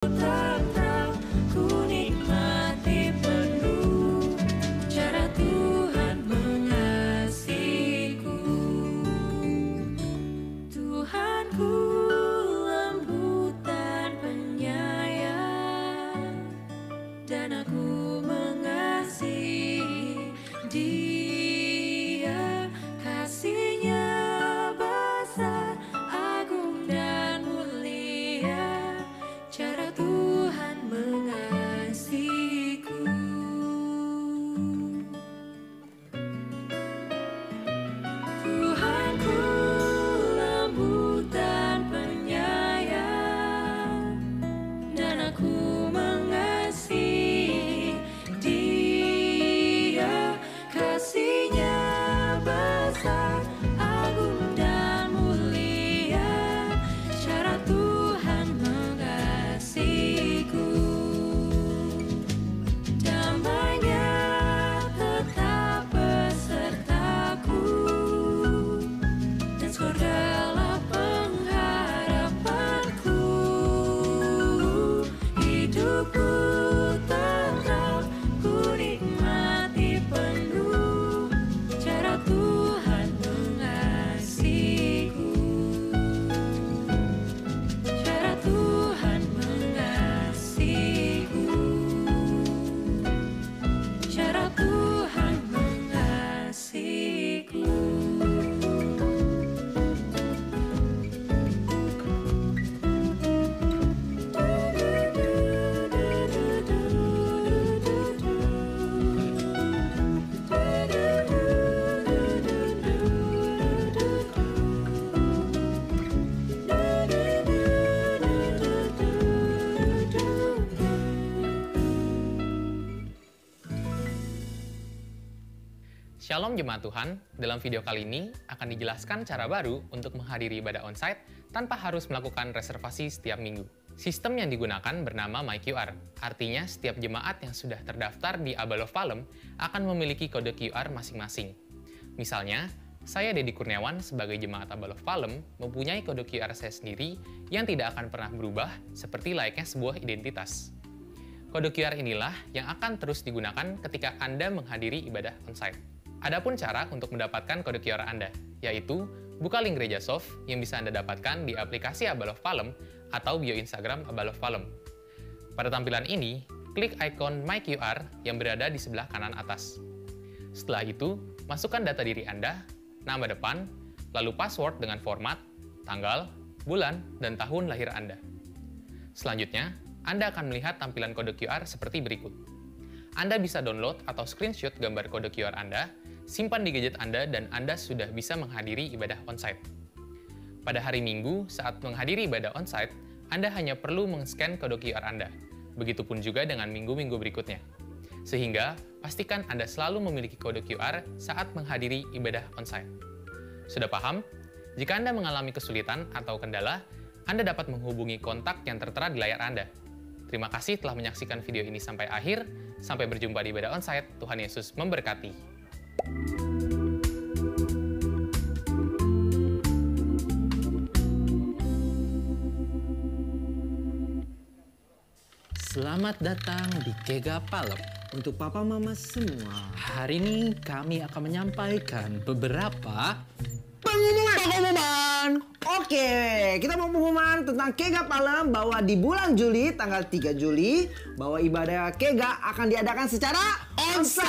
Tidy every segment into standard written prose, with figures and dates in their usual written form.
Tentram ku nikmati penuh cara Tuhan mengasihiku. Tuhanku lembut dan penyayang, dan aku mengasihi Dia. Kasih-Nya besar, agung dan mulia, cara Tuhan mengasihiku. Tuhanku lembut dan penyayang, dan aku mengasihi Dia. Kasih-Nya besar, agung dan mulia, cara Tuhan mengasihiku. Damai-Nya tetap besertaku, dan surgalah pengharapanku. Hidupku tentram, ku nikmati penuh cara Tuhan mengasihiku. Cara Tuhan mengasihiku. Cara Tuhan mengasihiku. Shalom Jemaat Tuhan, dalam video kali ini akan dijelaskan cara baru untuk menghadiri ibadah onsite tanpa harus melakukan reservasi setiap minggu. Sistem yang digunakan bernama MyQR, artinya setiap jemaat yang sudah terdaftar di Abal of Palem akan memiliki kode QR masing-masing. Misalnya, saya Dedi Kurniawan sebagai jemaat Abal of Palem mempunyai kode QR saya sendiri yang tidak akan pernah berubah seperti layaknya sebuah identitas. Kode QR inilah yang akan terus digunakan ketika Anda menghadiri ibadah onsite. Adapun cara untuk mendapatkan kode QR Anda, yaitu buka link Gereja Soft yang bisa Anda dapatkan di aplikasi Abal of Palem atau bio Instagram Abal of Palem. Pada tampilan ini, klik ikon MyQR yang berada di sebelah kanan atas. Setelah itu, masukkan data diri Anda, nama depan, lalu password dengan format, tanggal, bulan, dan tahun lahir Anda. Selanjutnya, Anda akan melihat tampilan kode QR seperti berikut. Anda bisa download atau screenshot gambar kode QR Anda, simpan di gadget Anda, dan Anda sudah bisa menghadiri ibadah onsite. Pada hari Minggu, saat menghadiri ibadah onsite, Anda hanya perlu men-scan kode QR Anda. Begitupun juga dengan minggu-minggu berikutnya. Sehingga, pastikan Anda selalu memiliki kode QR saat menghadiri ibadah onsite. Sudah paham? Jika Anda mengalami kesulitan atau kendala, Anda dapat menghubungi kontak yang tertera di layar Anda. Terima kasih telah menyaksikan video ini sampai akhir. Sampai berjumpa di ibadah onsite. Tuhan Yesus memberkati. Selamat datang di Kega Palem. Untuk papa mama semua. Hari ini kami akan menyampaikan beberapa Pengumuman. Oke, kita mau pengumuman tentang Kega Palem bahwa di bulan Juli, tanggal 3 Juli, bahwa ibadah Kega akan diadakan secara onsite.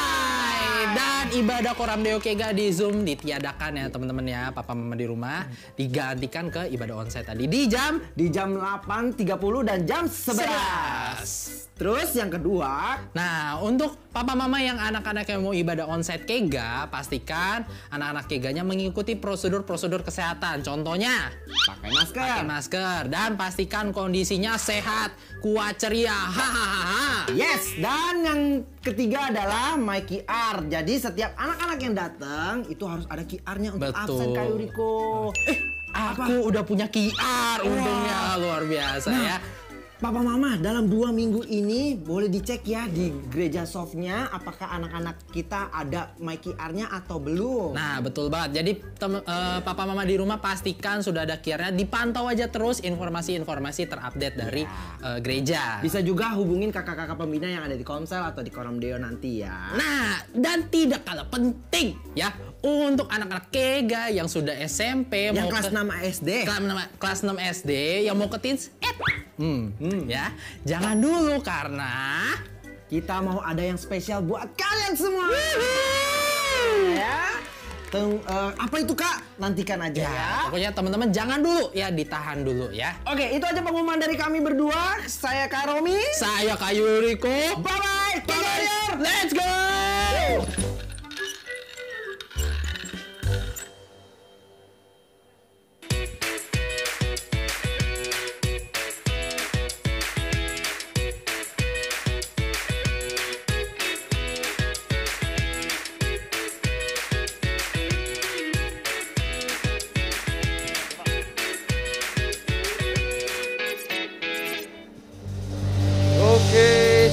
Dan ibadah Koram Deo Kega di Zoom ditiadakan ya teman-teman ya, papa mama di rumah, digantikan ke ibadah onsite tadi di jam 8.30 dan jam 11. Terus yang kedua, nah untuk papa mama yang anak-anaknya mau ibadah onsite Kega, pastikan anak-anak Keganya mengikuti prosedur-prosedur kesehatan. Contohnya, pakai masker dan pastikan kondisinya sehat, kuat, ceria. Hahaha. yes, dan yang ketiga adalah MyQR. Jadi setiap anak-anak yang datang itu harus ada QR-nya untuk absen Kak Yuriko. Aku udah punya QR, untungnya luar biasa ya. Papa Mama, dalam 2 minggu ini boleh dicek ya di gereja softnya apakah anak-anak kita ada MyQR-nya atau belum. Nah, betul banget. Jadi Papa Mama di rumah pastikan sudah ada QR-nya. Dipantau aja terus informasi-informasi terupdate dari gereja. Bisa juga hubungin kakak-kakak pembina yang ada di Komsel atau di Koram Deo nanti ya. Nah, dan tidak kalah penting ya untuk anak-anak Kega yang sudah SMP Yang mau kelas ke 6 SD. kelas 6 SD yang mau ke Teens ya, jangan dulu karena Kita mau ada yang spesial buat kalian semua. Ya. Apa itu Kak? Nantikan aja ya. pokoknya teman-teman jangan dulu ya, ditahan dulu ya. Oke, itu aja pengumuman dari kami berdua. Saya Kak Romi. Saya Kayu Riko. Bye-bye. Bye-bye. Let's go.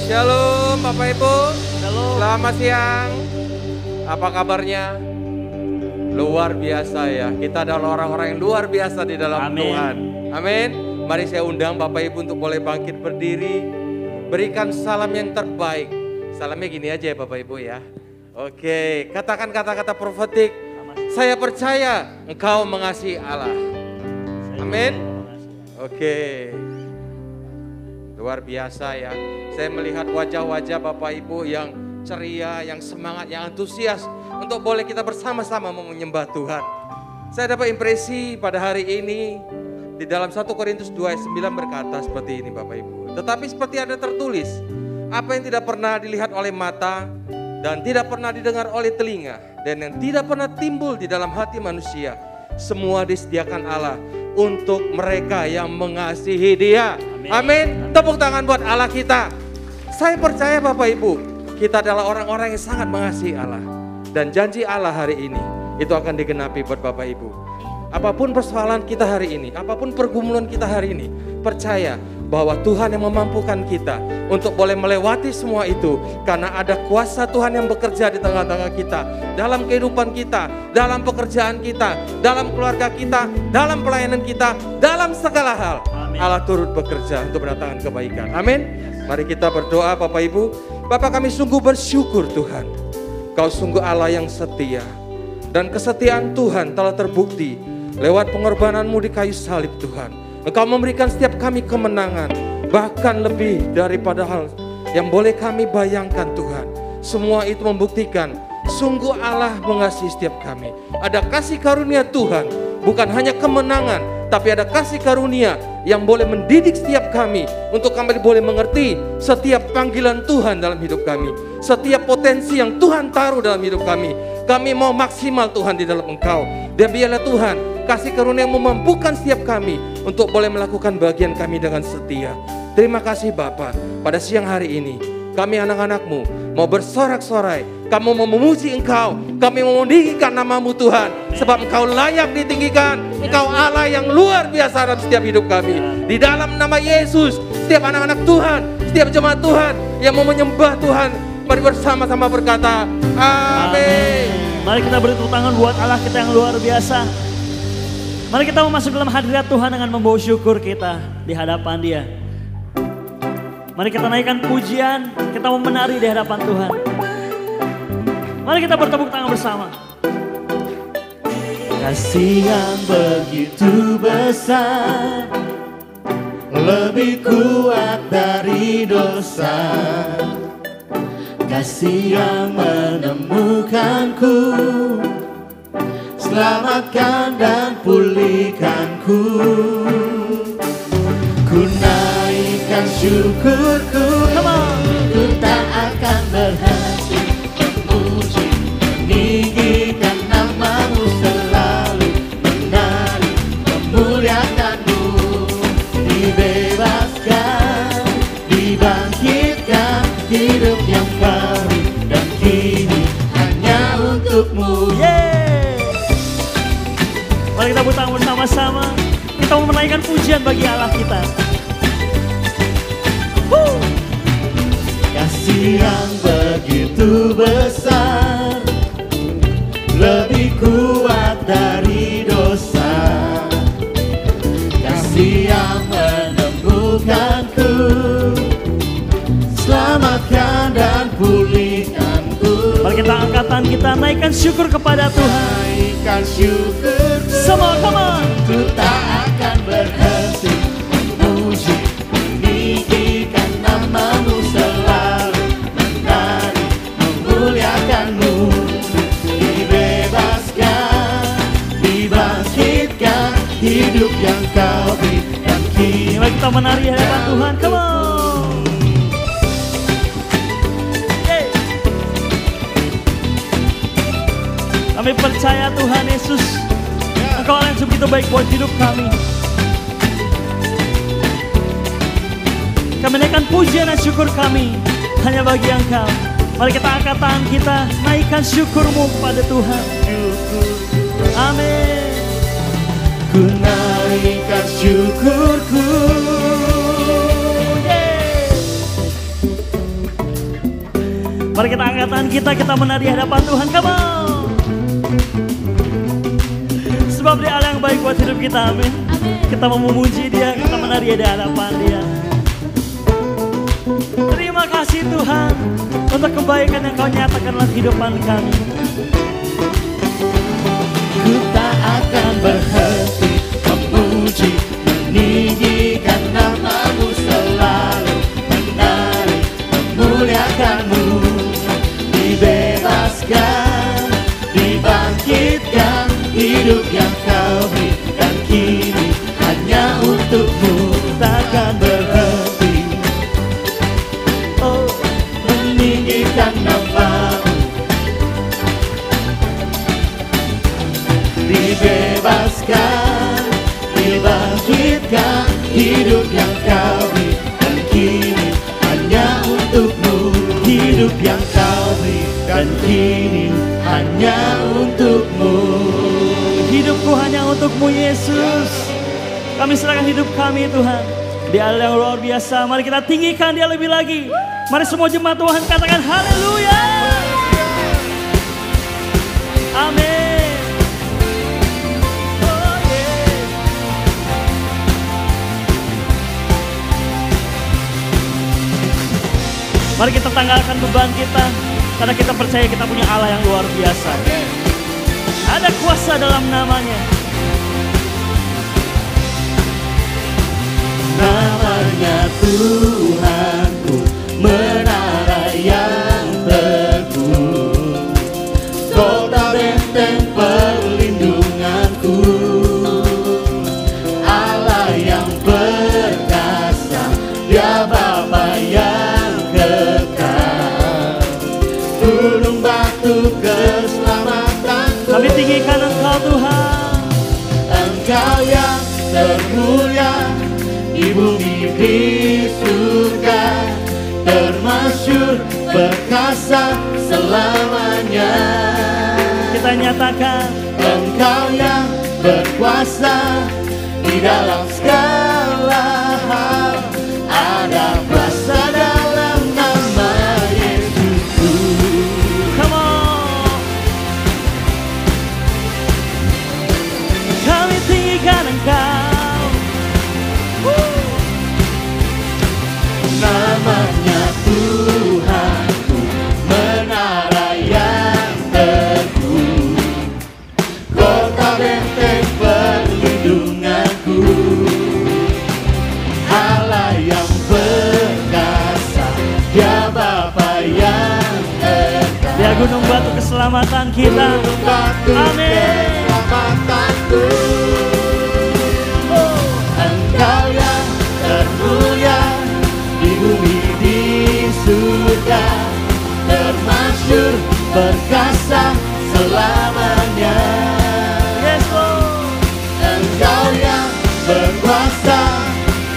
Shalom Bapak Ibu. Shalom. Selamat siang. Apa kabarnya? Luar biasa ya. Kita adalah orang-orang yang luar biasa di dalam Tuhan. Amin. Mari saya undang Bapak Ibu untuk boleh bangkit berdiri. Berikan salam yang terbaik. Salamnya gini aja ya Bapak Ibu ya. Oke, katakan kata-kata profetik. Saya percaya engkau mengasihi Allah. Amin. Oke. Luar biasa ya. Saya melihat wajah-wajah Bapak Ibu yang ceria, yang semangat, yang antusias untuk boleh kita bersama-sama menyembah Tuhan. Saya dapat impresi pada hari ini di dalam 1 Korintus 2 ayat 9 berkata seperti ini Bapak Ibu. Tetapi seperti ada tertulis, apa yang tidak pernah dilihat oleh mata dan tidak pernah didengar oleh telinga dan yang tidak pernah timbul di dalam hati manusia, semua disediakan Allah untuk mereka yang mengasihi Dia. Amin. Tepuk tangan buat Allah kita. Saya percaya Bapak Ibu, kita adalah orang-orang yang sangat mengasihi Allah. Dan janji Allah hari ini, itu akan digenapi buat Bapak Ibu. Apapun persoalan kita hari ini, apapun pergumulan kita hari ini, percaya bahwa Tuhan yang memampukan kita untuk boleh melewati semua itu. Karena ada kuasa Tuhan yang bekerja di tengah-tengah kita, dalam kehidupan kita, dalam pekerjaan kita, dalam keluarga kita, dalam pelayanan kita, dalam segala hal. Amin. Allah turut bekerja untuk mendatangkan kebaikan. Amin. Mari kita berdoa Bapak Ibu. Bapak kami sungguh bersyukur Tuhan. Kau sungguh Allah yang setia. Dan kesetiaan Tuhan telah terbukti lewat pengorbananmu di kayu salib Tuhan. Engkau memberikan setiap kami kemenangan. Bahkan lebih daripada hal yang boleh kami bayangkan Tuhan. Semua itu membuktikan sungguh Allah mengasihi setiap kami. Ada kasih karunia Tuhan. Bukan hanya kemenangan, tapi ada kasih karunia yang boleh mendidik setiap kami untuk kami boleh mengerti setiap panggilan Tuhan dalam hidup kami, setiap potensi yang Tuhan taruh dalam hidup kami. Kami mau maksimal Tuhan di dalam Engkau. Dan biarlah Tuhan kasih karunia yang memampukan setiap kami untuk boleh melakukan bagian kami dengan setia. Terima kasih Bapa. Pada siang hari ini kami anak-anak-Mu mau bersorak-sorai. Kamu mau memuji Engkau. Kami mau meninggikan nama-Mu Tuhan. Sebab Engkau layak ditinggikan. Engkau Allah yang luar biasa dalam setiap hidup kami. Di dalam nama Yesus, setiap anak-anak Tuhan, setiap jemaat Tuhan yang mau menyembah Tuhan, mari bersama-sama berkata, amin. Mari kita beri tepuk tangan buat Allah kita yang luar biasa. Mari kita masuk dalam hadirat Tuhan dengan membawa syukur kita di hadapan Dia. Mari kita naikkan pujian, kita mau menari di hadapan Tuhan. Mari kita bertepuk tangan bersama. Kasih yang begitu besar, lebih kuat dari dosa. Kasih yang menemukanku, selamatkan dan pulihkanku. Ku naikkan syukurku, ku tak akan berhenti memuji, meninggikan nama-Mu selalu, menari, memuliakan-Mu. Dibebaskan, dibangkitkan, hidup yang baru dan kini hanya untuk-Mu. Mari kita beri tangan bersama-sama. Kita mau menaikkan pujian bagi Allah kita. kasih yang begitu besar, lebih kuat dari dosa. Kasih yang menemukanku, selamatkan dan pulihkanku. Mari kita angkat tangan kita, naikkan syukur kepada Tuhan. Naikkan syukur, semua come on. Ku tak akan berhenti memuji, meninggikan namamu, selalu menari, memuliakanmu. Dibebaskan, dibangkitkan, hidup yang kau berikan kini. Mari kita menari hadapan Tuhan, come on. Kami percaya Tuhan Yesus, Engkau yang begitu baik buat hidup kami. Kami naikkan pujian dan syukur kami hanya bagi Engkau. Mari kita angkat tangan kita, naikkan syukurmu kepada Tuhan. Amin. Ku naikkan syukurku. Mari kita angkat tangan kita menari hadapan Tuhan. Come on. Sebab Dia Allah yang baik buat hidup kita, amin. Kita mau memuji Dia, kita menari di hadapan Dia. Terima kasih Tuhan untuk kebaikan yang Kau nyatakan dalam kehidupan kami. Ku tak akan berhenti memuji, meninggikan namamu, selalu menari, memuliakanmu. Dibebaskan, dibangkitkan, hidup yang Kau berikan kini hanya untukmu, takkan berhenti. Oh, meninggikan namamu, dibebaskan, dibangkitkan, hidup yang Kau berikan kini hanya untukmu, hidup yang Kau berikan kini hanya untukmu. Hidupku hanya untukmu Yesus. Kami serahkan hidup kami Tuhan, Dia Allah yang luar biasa. Mari kita tinggikan Dia lebih lagi. Mari semua jemaat Tuhan katakan haleluya. Amin. Oh, yeah. Mari kita tanggalkan beban kita, karena kita percaya kita punya Allah yang luar biasa. Ada kuasa dalam namanya. Namanya Tuhanku, menara yang teguh, kota benteng perlindunganku. Allah yang perkasa, Dia Bapa yang kekal, gunung batu keselamatan. Kami tinggikan Engkau Tuhan. Engkau yang termulia di bumi di surga, termasyur perkasa selamanya. Kita nyatakan Engkau yang berkuasa di dalam segala hal. Ada kuasa dalam nama Yesus. Come on. Kami tinggikan Engkau. Namanya Tuhanku, menara yang teguh, kota benteng perlindunganku. Allah yang perkasa, Dia Bapa yang kekal, Dia gunung batu keselamatan kita. Amin. Oh, Engkau yang termulia di bumi di surga, termasyur perkasa selamanya. Yes, Lord. Engkau yang berkuasa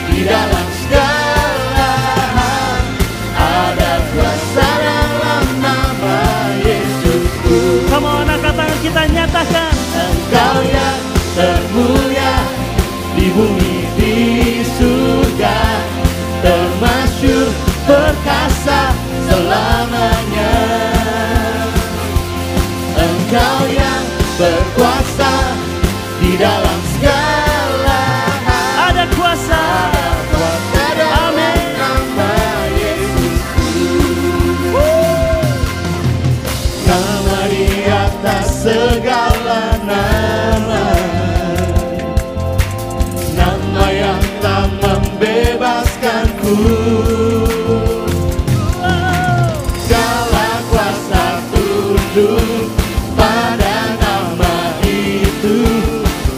di dalam segala hal. Ada kuasa dalam nama Yesus. Come on, angkat tangan kita nyatakan. Engkau yang termulia di bumi di surga, termasyur perkasa selamanya. Segala kuasa tunduk pada nama itu,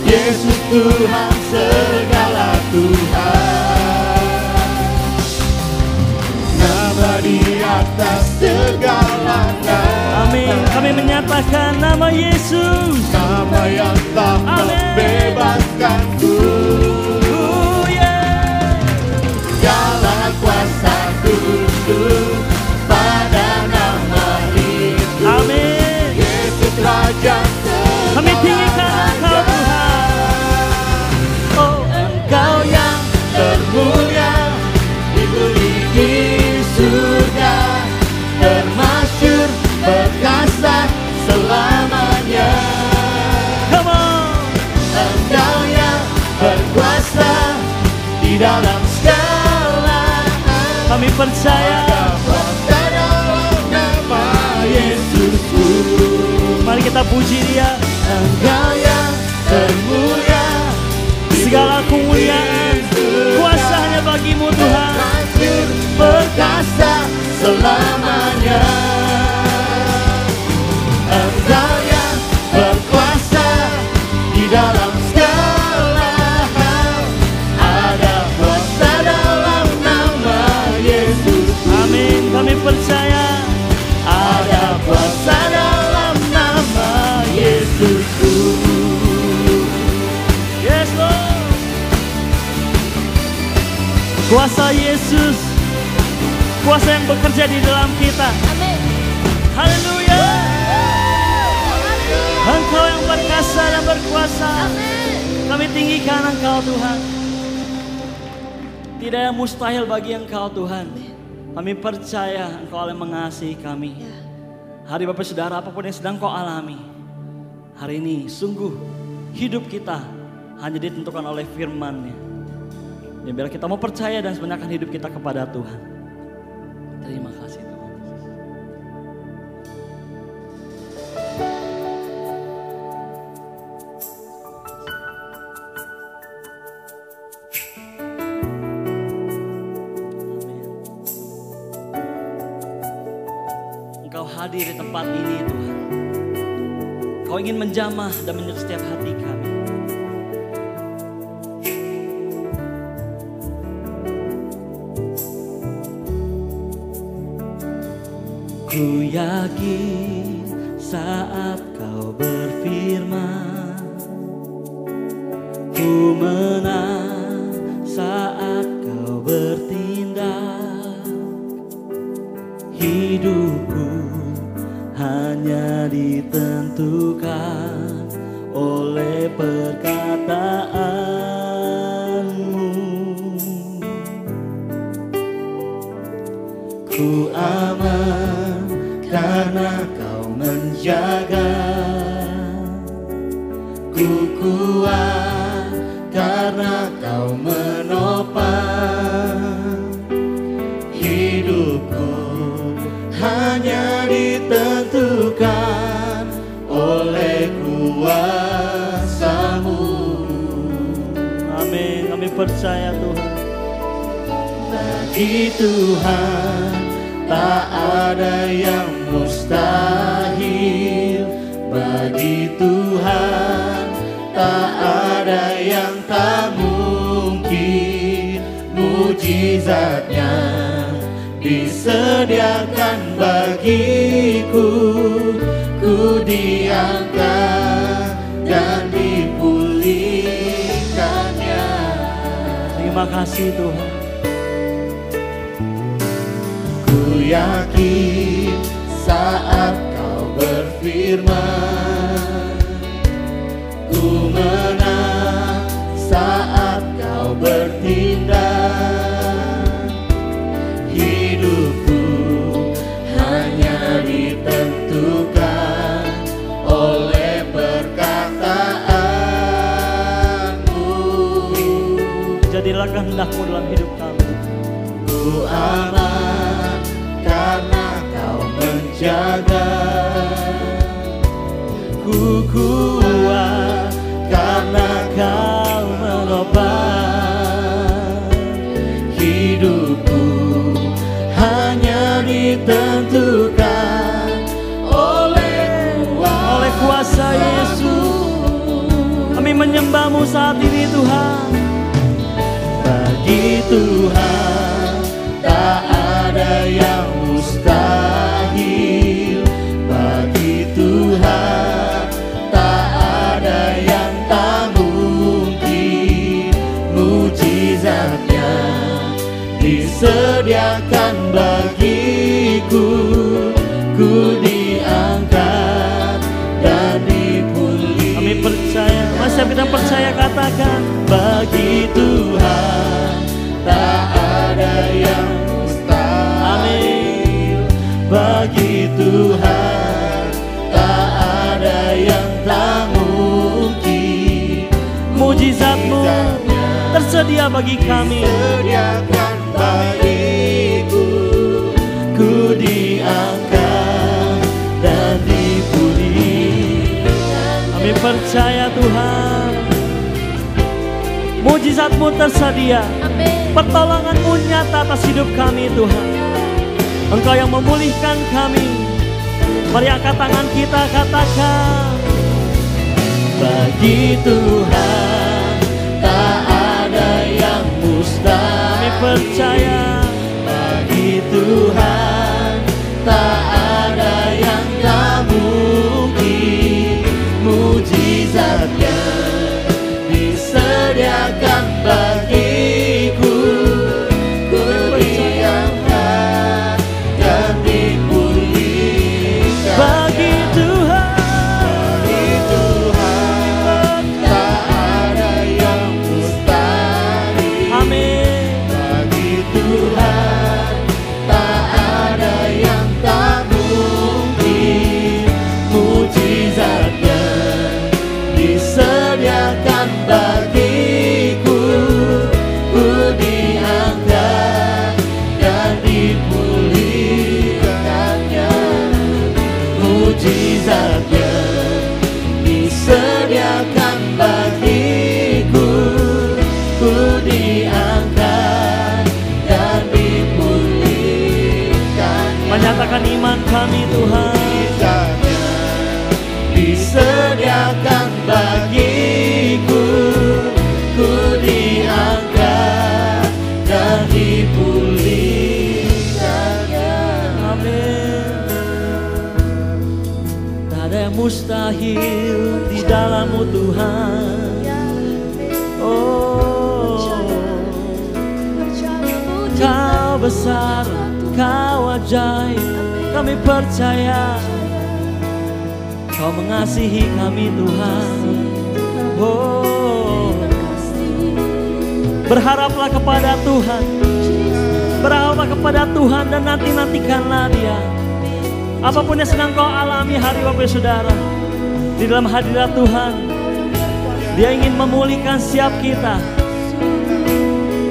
Yesus Tuhan segala Tuhan. Nama di atas segala nama. Amin. Kami menyatakan nama Yesus, nama yang tak membebaskanku. Segala kuasa tunduk pada nama itu. Amin. Yesus Raja. Kami tinggikan Engkau Tuhan. Oh, Engkau yang termulia, dibuli di surga, termasyhur, perkasa selamanya. Come on. Engkau yang berkuasa di dalam segala. Kami percaya dalam nama Yesusku. Mari kita puji Dia. Engkau yang termulia, segala kemuliaan, kuasanya bagimu Tuhan, perkasa selamanya. Engkau yang berkuasa di dalam segala hal, ada kuasa dalam nama Yesus. Amin. Kami percaya ada kuasa dalam nama Yesusku. Yes Lord. Kuasa Yesus, kuasa yang bekerja di dalam kita. Amin. Haleluya. Engkau yang berkuasa dan berkuasa. Amin. Kami tinggikan Engkau Tuhan. Tidak ada mustahil bagi Engkau Tuhan. Kami percaya Engkau yang mengasihi kami. Hari Bapak Saudara, apapun yang sedang Kau alami hari ini, sungguh hidup kita hanya ditentukan oleh firman-Nya. Ya, biar kita mau percaya dan sebenarkan hidup kita kepada Tuhan. Terima kasih Tuhan. Engkau hadir di tempat ini Tuhan. Kau ingin menjamah dan menyentuh setiap hati kami. Ku yakin saat Kau berfirman, ku menang saat Kau bertindak. Hidupku hanya ditentukan oleh perkataanmu. Ku aman karena Kau menjaga. Ku kuat karena Kau menopang. Hidupku hanya ditentukan oleh kuasa-Mu. Amin. Kami percaya Tuhan. Bagi Tuhan tak ada yang mustahil. Bagi Tuhan tak ada yang tak mungkin. Mujizat-Nya disediakan bagiku. Ku diangkat dan dipulihkannya. Terima kasih Tuhan. Ku yakin saat Kau berfirman, ku menang saat Kau bertindak. Hidupku hanya ditentukan oleh perkataan-Mu. Jadilah kehendak-Mu dalam hidup kami. Ku aman karena Kau menjaga. Ku kuat karena Kau menopang. Hidupku hamba-Mu saat ini Tuhan. Bagi Tuhan tak ada yang mustahil. Bagi Tuhan tak ada yang tak mungkin. Mujizatnya disediakan bagiku. Ku diangkat dan dipulihkan. Kami percaya, masa kita percaya katakan, bagi Tuhan tak ada yang mustahil. Amin. Bagi Tuhan tak ada yang tak mungkin. Mujizat-Mu tersedia bagi kami. Sediakan bagiku. Ku diangkat dan dipulihkan. Kami percaya Tuhan, mujizat-Mu tersedia. Pertolongan-Mu nyata atas hidup kami Tuhan. Engkau yang memulihkan kami. Mari angkat tangan kita, katakan, bagi Tuhan tak ada yang mustahil. Kami percaya, bagi Tuhan tak ada yang tak mungkin. Mujizatnya disediakan bagiku. Ku diangkat dan dipulihkan. Bagi Tuhan tak ada yang mustahil. Amin. Bagi Tuhan tak ada yang tak mungkin. Mujizatnya disediakan bagiku. Ku diangkat dan dipulihkannya. Mujizatnya disediakan bagiku. Ku diangkat dan dipulihkan. Menyatakan iman kami Tuhan. Disediakan bagiku. Ku diangkat dan dipulihkannya. Amin. Tak ada yang mustahil di dalam-Mu Tuhan. Oh, Kau besar, Kau ajaib. Kami percaya Kau mengasihi kami Tuhan. Oh, berharaplah kepada Tuhan. Berharaplah kepada Tuhan dan nantikanlah Dia. Apapun yang sedang kau alami hari Bapak Saudara, di dalam hadirat Tuhan, Dia ingin memulihkan setiap kita.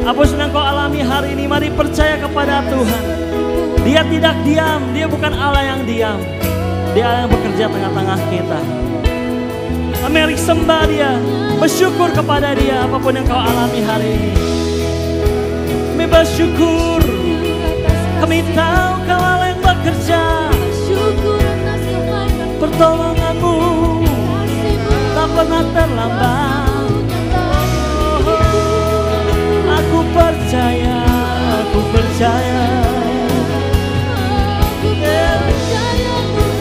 Apa yang sedang kau alami hari ini, mari percaya kepada Tuhan. Dia tidak diam, Dia bukan Allah yang diam. Dia yang bekerja tengah-tengah kita. Mari sembah Dia, bersyukur kepada Dia apapun yang kau alami hari ini. Kami bersyukur, kami tahu Kau Allah yang bekerja. Pertolongan-Mu tak pernah terlambat. Aku percaya, aku percaya.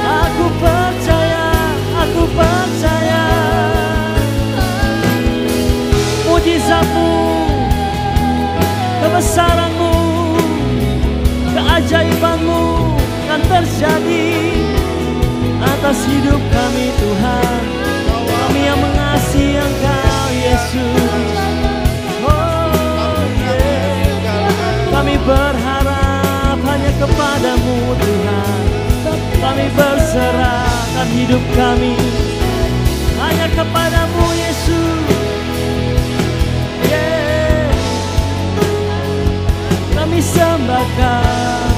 Aku percaya, aku percaya. Mujizat-Mu, kebesaran-Mu, keajaiban-Mu akan terjadi atas hidup kami Tuhan. Kami yang mengasihi Engkau Yesus. Oh yeah. Kami berharap hanya kepada-Mu Tuhan. Kami berserahkan hidup kami hanya kepada-Mu Yesus. Yeah. Kami sembah Kau,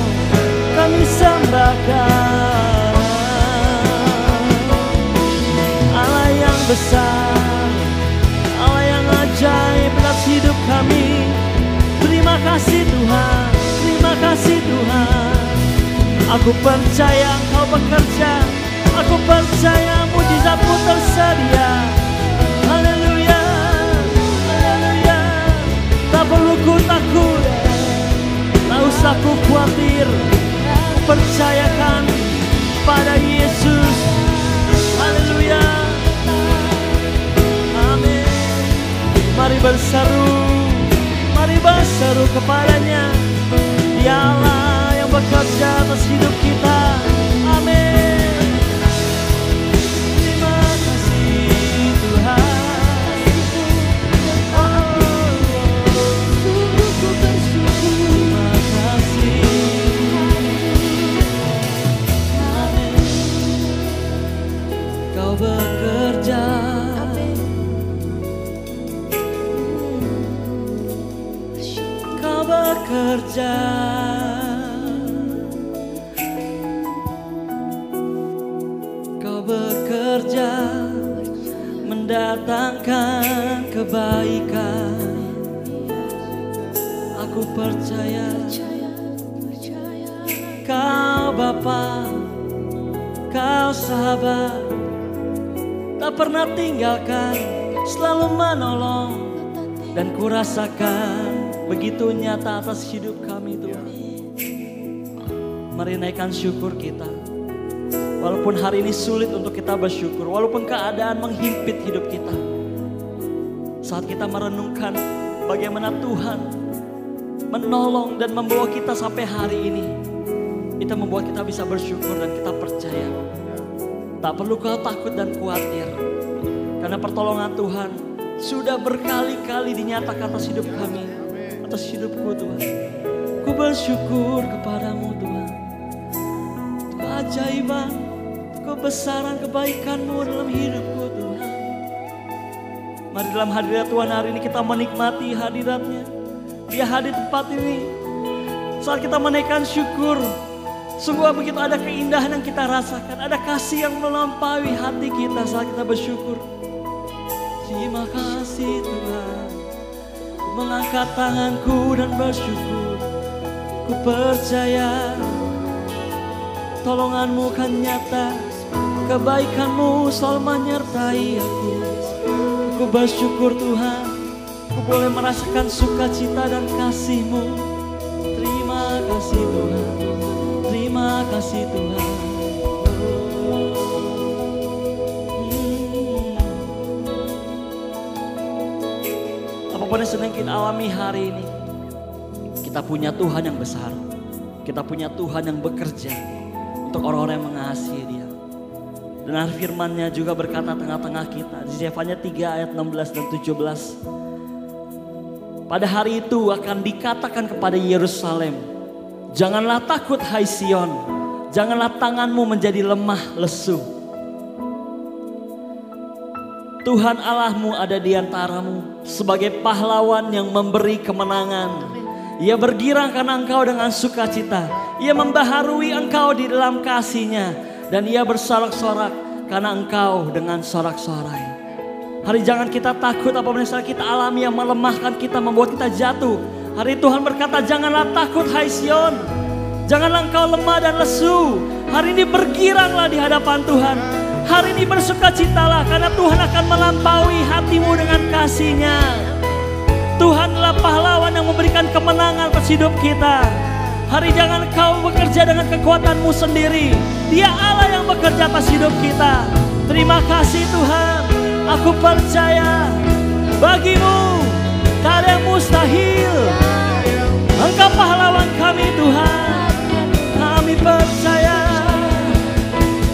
kami sembah Kau. Allah yang besar, Allah yang ajaib atas hidup kami. Terima kasih Tuhan, terima kasih Tuhan. Aku percaya Engkau bekerja. Aku percaya mujizat-Mu tersedia. Haleluya. Aku khawatir, percayakan pada Yesus. Haleluya. Amin. Mari berseru kepadanya. Dialah yang bekerja atas hidup kita. Amin. Terima kasih Tuhan. Terima kasih. Amin. Kau bekerja. Kau bekerja. Kau bekerja mendatangkan kebaikan. Aku percaya Kau Bapa, Kau sahabat, tak pernah tinggalkan, selalu menolong. Dan kurasakan begitu nyata atas hidup kami Tuhan. Mari naikkan syukur kita. Walaupun hari ini sulit untuk kita bersyukur, walaupun keadaan menghimpit hidup kita. Saat kita merenungkan bagaimana Tuhan menolong dan membawa kita sampai hari ini, itu membuat kita bisa bersyukur dan kita percaya. Tak perlu kau takut dan khawatir, karena pertolongan Tuhan sudah berkali-kali dinyatakan atas hidup kami, atas hidupku Tuhan. Ku bersyukur kepadamu Tuhan. Keajaiban, kebesaran, kebaikan-Mu dalam hidupku Tuhan. Mari dalam hadirat Tuhan hari ini kita menikmati hadirat-Nya. Dia hadir di tempat ini. Saat kita menaikkan syukur, sungguh begitu ada keindahan yang kita rasakan. Ada kasih yang melampaui hati kita saat kita bersyukur. Terima kasih Tuhan. Ku mengangkat tanganku dan bersyukur. Ku percaya tolongan-Mu kan nyata, kebaikan-Mu selalu menyertai aku. Ku bersyukur Tuhan, ku boleh merasakan sukacita dan kasih-Mu. Terima kasih Tuhan, terima kasih Tuhan. Apapun yang sedang kita alami hari ini, kita punya Tuhan yang besar. Kita punya Tuhan yang bekerja untuk orang-orang yang mengasihi Dia. Dan firman-Nya juga berkata tengah-tengah kita di Zefanya 3 ayat 16 dan 17. Pada hari itu akan dikatakan kepada Yerusalem, janganlah takut hai Sion, janganlah tanganmu menjadi lemah lesu. Tuhan Allahmu ada di antaramu sebagai pahlawan yang memberi kemenangan. Ia bergirang karena engkau dengan sukacita. Ia membaharui engkau di dalam kasih-Nya. Dan ia bersorak-sorak karena engkau dengan sorak-sorai. Hari jangan kita takut apapun yang kita alami yang melemahkan kita, membuat kita jatuh. Hari Tuhan berkata janganlah takut hai Sion. Janganlah engkau lemah dan lesu. Hari ini bergiranglah di hadapan Tuhan. Hari ini bersukacitalah karena Tuhan akan melampaui hatimu dengan kasih-Nya. Tuhan adalah pahlawan yang memberikan kemenangan atas hidup kita. Hari jangan kau bekerja dengan kekuatanmu sendiri. Dia Allah yang bekerja atas hidup kita. Terima kasih Tuhan. Aku percaya bagimu tak ada yang mustahil. Engkau pahlawan kami Tuhan. Kami percaya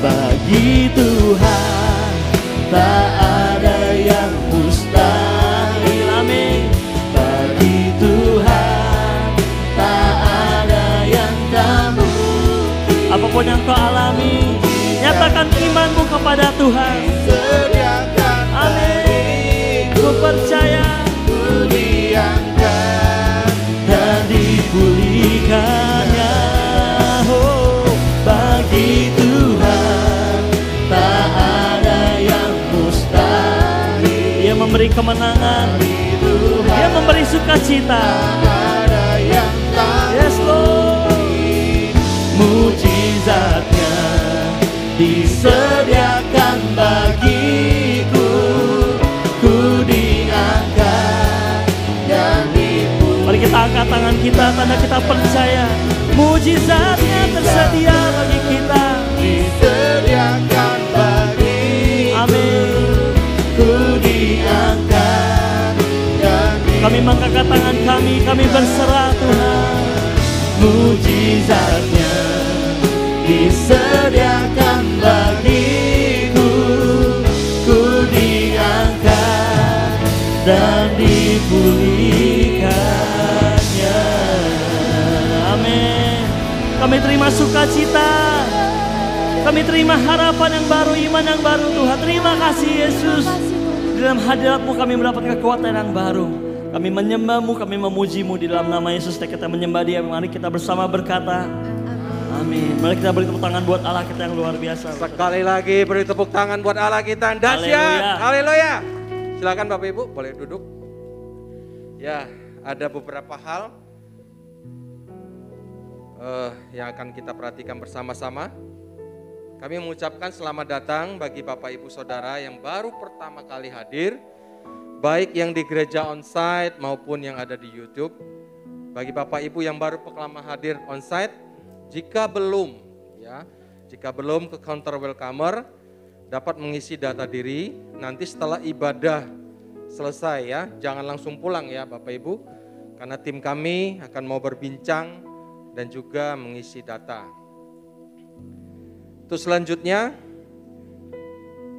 bagi Tuhan tak ada yang mustahil. Amin. Bagi Tuhan tak ada yang tak mungkin. Apapun yang kau alami, nyatakan imanmu kepada Tuhan. Amin. Ku percaya ku diangkat dan dipulihkannya. Oh, bagi Tuhan tak ada yang mustahil. Dia memberi kemenangan, Dia memberi sukacita. Yes Lord. Mujizatnya disediakan bagiku. Ku diangkat dan dipulihkan. Mari kita angkat tangan kita, tanda kita percaya. Mujizatnya tersedia bagi kita. Disediakan bagi Amin. ku diangkat dan Kami mengangkat tangan kami berserah Tuhan. mujizatnya disediakan bagiku, ku diangkat dan dipulihkannya. Amin. Kami terima sukacita. Kami terima harapan yang baru, iman yang baru Tuhan. Terima kasih Yesus. Di dalam hadirat-Mu kami mendapat kekuatan yang baru. Kami menyembah-Mu, kami memuji-Mu di dalam nama Yesus. Kita menyembah Dia. Mari kita bersama berkata, amin. Mari kita beri tepuk tangan buat Allah kita yang luar biasa. Sekali lagi beri tepuk tangan buat Allah kita yang dahsyat. Haleluya. Silakan Bapak Ibu boleh duduk. Ya, ada beberapa hal yang akan kita perhatikan bersama-sama. Kami mengucapkan selamat datang bagi Bapak Ibu Saudara yang baru pertama kali hadir, baik yang di gereja onsite maupun yang ada di YouTube. Bagi Bapak Ibu yang baru pertama hadir onsite, jika belum ke counter welcomer, dapat mengisi data diri. Nanti setelah ibadah selesai ya, jangan langsung pulang ya Bapak Ibu, karena tim kami akan mau berbincang dan juga mengisi data. Terus selanjutnya,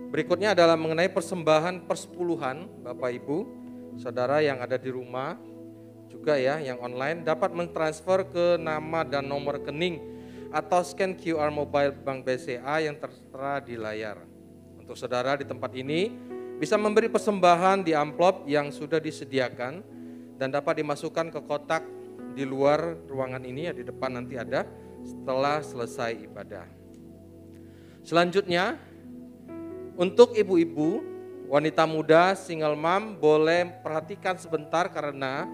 berikutnya adalah mengenai persembahan persepuluhan Bapak Ibu, Saudara yang ada di rumah juga ya, yang online dapat mentransfer ke nama dan nomor rekening atau scan QR mobile Bank BCA yang tertera di layar. Untuk saudara di tempat ini bisa memberi persembahan di amplop yang sudah disediakan dan dapat dimasukkan ke kotak di luar ruangan ini ya, di depan nanti ada setelah selesai ibadah. Selanjutnya, untuk ibu-ibu, wanita muda, single mom boleh perhatikan sebentar karena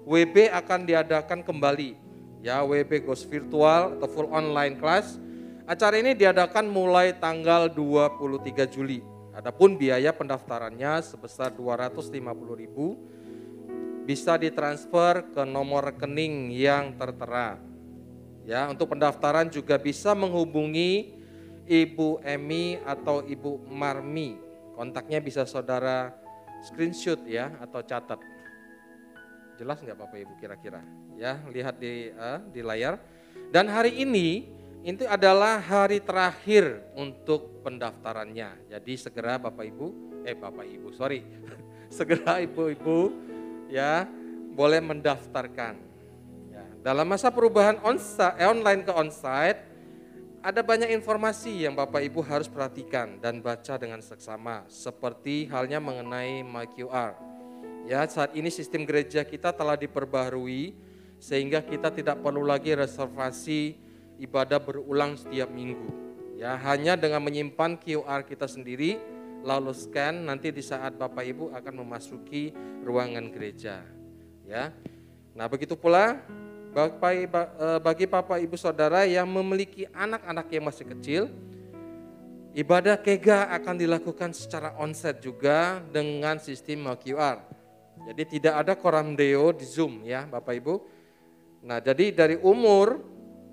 WB akan diadakan kembali. Ya, WB Goes Virtual atau full online class. Acara ini diadakan mulai tanggal 23 Juli. Adapun biaya pendaftarannya sebesar 250.000 bisa ditransfer ke nomor rekening yang tertera. Ya, untuk pendaftaran juga bisa menghubungi Ibu Emi atau Ibu Marmi. Kontaknya bisa saudara screenshot ya atau catat. Jelas nggak Bapak Ibu kira-kira? Ya, lihat di layar. Dan hari ini itu adalah hari terakhir untuk pendaftarannya. Jadi segera segera ibu-ibu ya boleh mendaftarkan. Ya, dalam masa perubahan online ke onsite, ada banyak informasi yang Bapak Ibu harus perhatikan dan baca dengan seksama, seperti halnya mengenai MyQR. Ya, saat ini sistem gereja kita telah diperbaharui sehingga kita tidak perlu lagi reservasi ibadah berulang setiap minggu. Ya, hanya dengan menyimpan QR kita sendiri lalu scan, nanti di saat Bapak Ibu akan memasuki ruangan gereja. Ya. Nah, begitu pula bagi Bapak Ibu Saudara yang memiliki anak-anak yang masih kecil, ibadah kega akan dilakukan secara onsite juga dengan sistem QR. Jadi tidak ada koramdeo di Zoom ya Bapak Ibu. Nah, jadi dari umur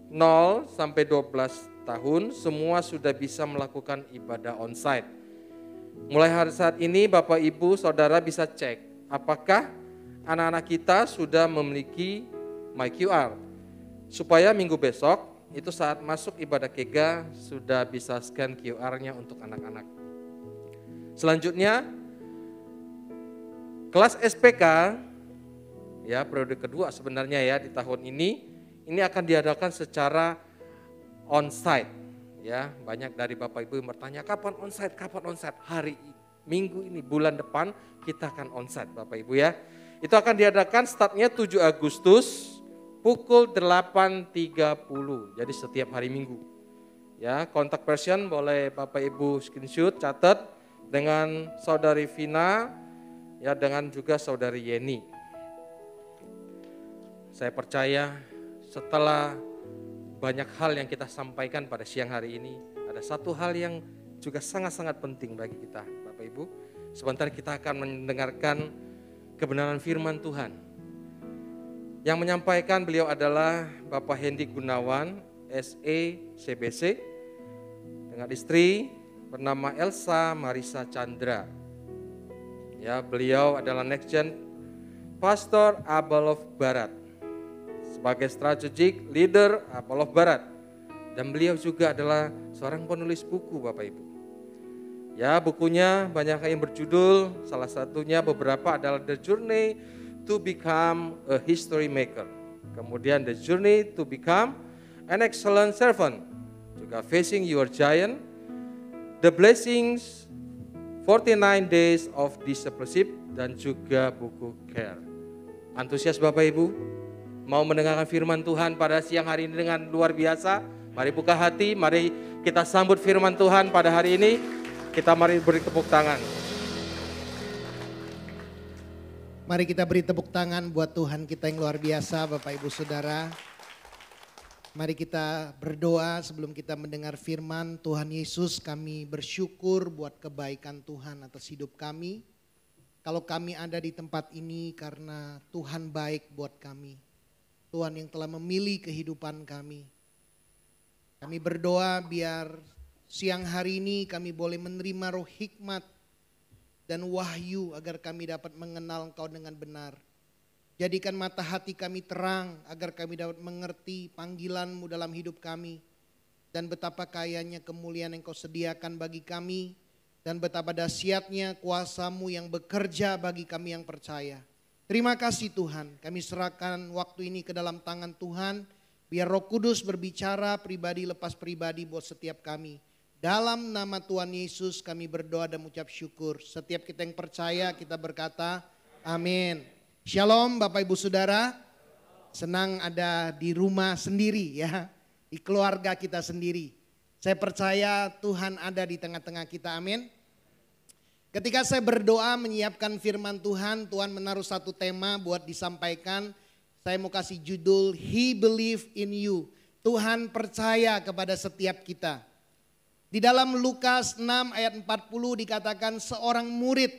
0 sampai 12 tahun semua sudah bisa melakukan ibadah onsite. Mulai hari saat ini Bapak Ibu Saudara bisa cek apakah anak-anak kita sudah memiliki MyQR, supaya minggu besok itu saat masuk ibadah kega sudah bisa scan QR-nya untuk anak-anak. Selanjutnya kelas SPK ya periode kedua sebenarnya ya di tahun ini akan diadakan secara onsite ya. Banyak dari Bapak Ibu yang bertanya kapan onsite? Hari minggu ini bulan depan kita akan onsite Bapak Ibu ya. Itu akan diadakan startnya 7 Agustus pukul 8.30, jadi setiap hari Minggu. Ya, kontak person boleh Bapak Ibu screenshot, catat dengan Saudari Vina, ya dengan juga Saudari Yeni. Saya percaya setelah banyak hal yang kita sampaikan pada siang hari ini, ada satu hal yang juga sangat-sangat penting bagi kita, Bapak Ibu. Sebentar kita akan mendengarkan kebenaran firman Tuhan. Yang menyampaikan beliau adalah Bapak Hendy Gunawan, SE CBC, dengan istri bernama Elsa Marisa Chandra. Ya, beliau adalah Next Gen Pastor Abalof Barat sebagai strategic leader Abalof Barat. Dan beliau juga adalah seorang penulis buku, Bapak Ibu. Ya, bukunya banyak yang berjudul, salah satunya beberapa adalah The Journey to Become a History Maker. Kemudian The Journey to Become an Excellent Servant. Juga Facing Your Giant, The Blessings, 49 Days of Discipleship, dan juga buku Care. Antusias Bapak Ibu? Mau mendengarkan firman Tuhan pada siang hari ini dengan luar biasa? Mari buka hati, mari kita sambut firman Tuhan pada hari ini. Kita mari beri tepuk tangan. Mari kita beri tepuk tangan buat Tuhan kita yang luar biasa, Bapak Ibu Saudara. Mari kita berdoa sebelum kita mendengar firman Tuhan Yesus. Kami bersyukur buat kebaikan Tuhan atas hidup kami. Kalau kami ada di tempat ini karena Tuhan baik buat kami. Tuhan yang telah memilih kehidupan kami. Kami berdoa biar siang hari ini kami boleh menerima roh hikmat dan wahyu agar kami dapat mengenal Engkau dengan benar. Jadikan mata hati kami terang agar kami dapat mengerti panggilan-Mu dalam hidup kami. Dan betapa kayanya kemuliaan yang Kau sediakan bagi kami. Dan betapa dahsyatnya kuasa-Mu yang bekerja bagi kami yang percaya. Terima kasih Tuhan, kami serahkan waktu ini ke dalam tangan Tuhan. Biar Roh Kudus berbicara pribadi lepas pribadi buat setiap kami. Dalam nama Tuhan Yesus kami berdoa dan mengucap syukur. Setiap kita yang percaya kita berkata amin. Shalom Bapak Ibu Saudara. Senang ada di rumah sendiri ya. Di keluarga kita sendiri. Saya percaya Tuhan ada di tengah-tengah kita, amin. Ketika saya berdoa menyiapkan firman Tuhan, Tuhan menaruh satu tema buat disampaikan. Saya mau kasih judul He Believe in You. Tuhan percaya kepada setiap kita. Di dalam Lukas 6 ayat 40 dikatakan seorang murid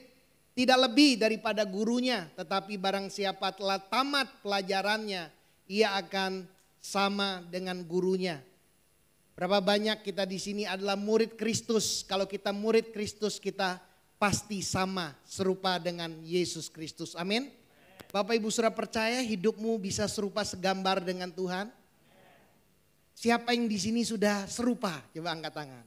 tidak lebih daripada gurunya. Tetapi barang siapa telah tamat pelajarannya, ia akan sama dengan gurunya. Berapa banyak kita di sini adalah murid Kristus. Kalau kita murid Kristus kita pasti sama serupa dengan Yesus Kristus. Amin. Bapak Ibu Saudara percaya hidupmu bisa serupa segambar dengan Tuhan? Siapa yang di sini sudah serupa? Coba angkat tangan.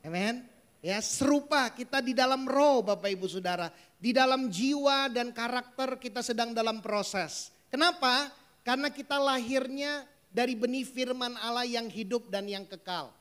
Amin. Ya, serupa kita di dalam roh Bapak Ibu Saudara. Di dalam jiwa dan karakter kita sedang dalam proses. Kenapa? Karena kita lahirnya dari benih firman Allah yang hidup dan yang kekal.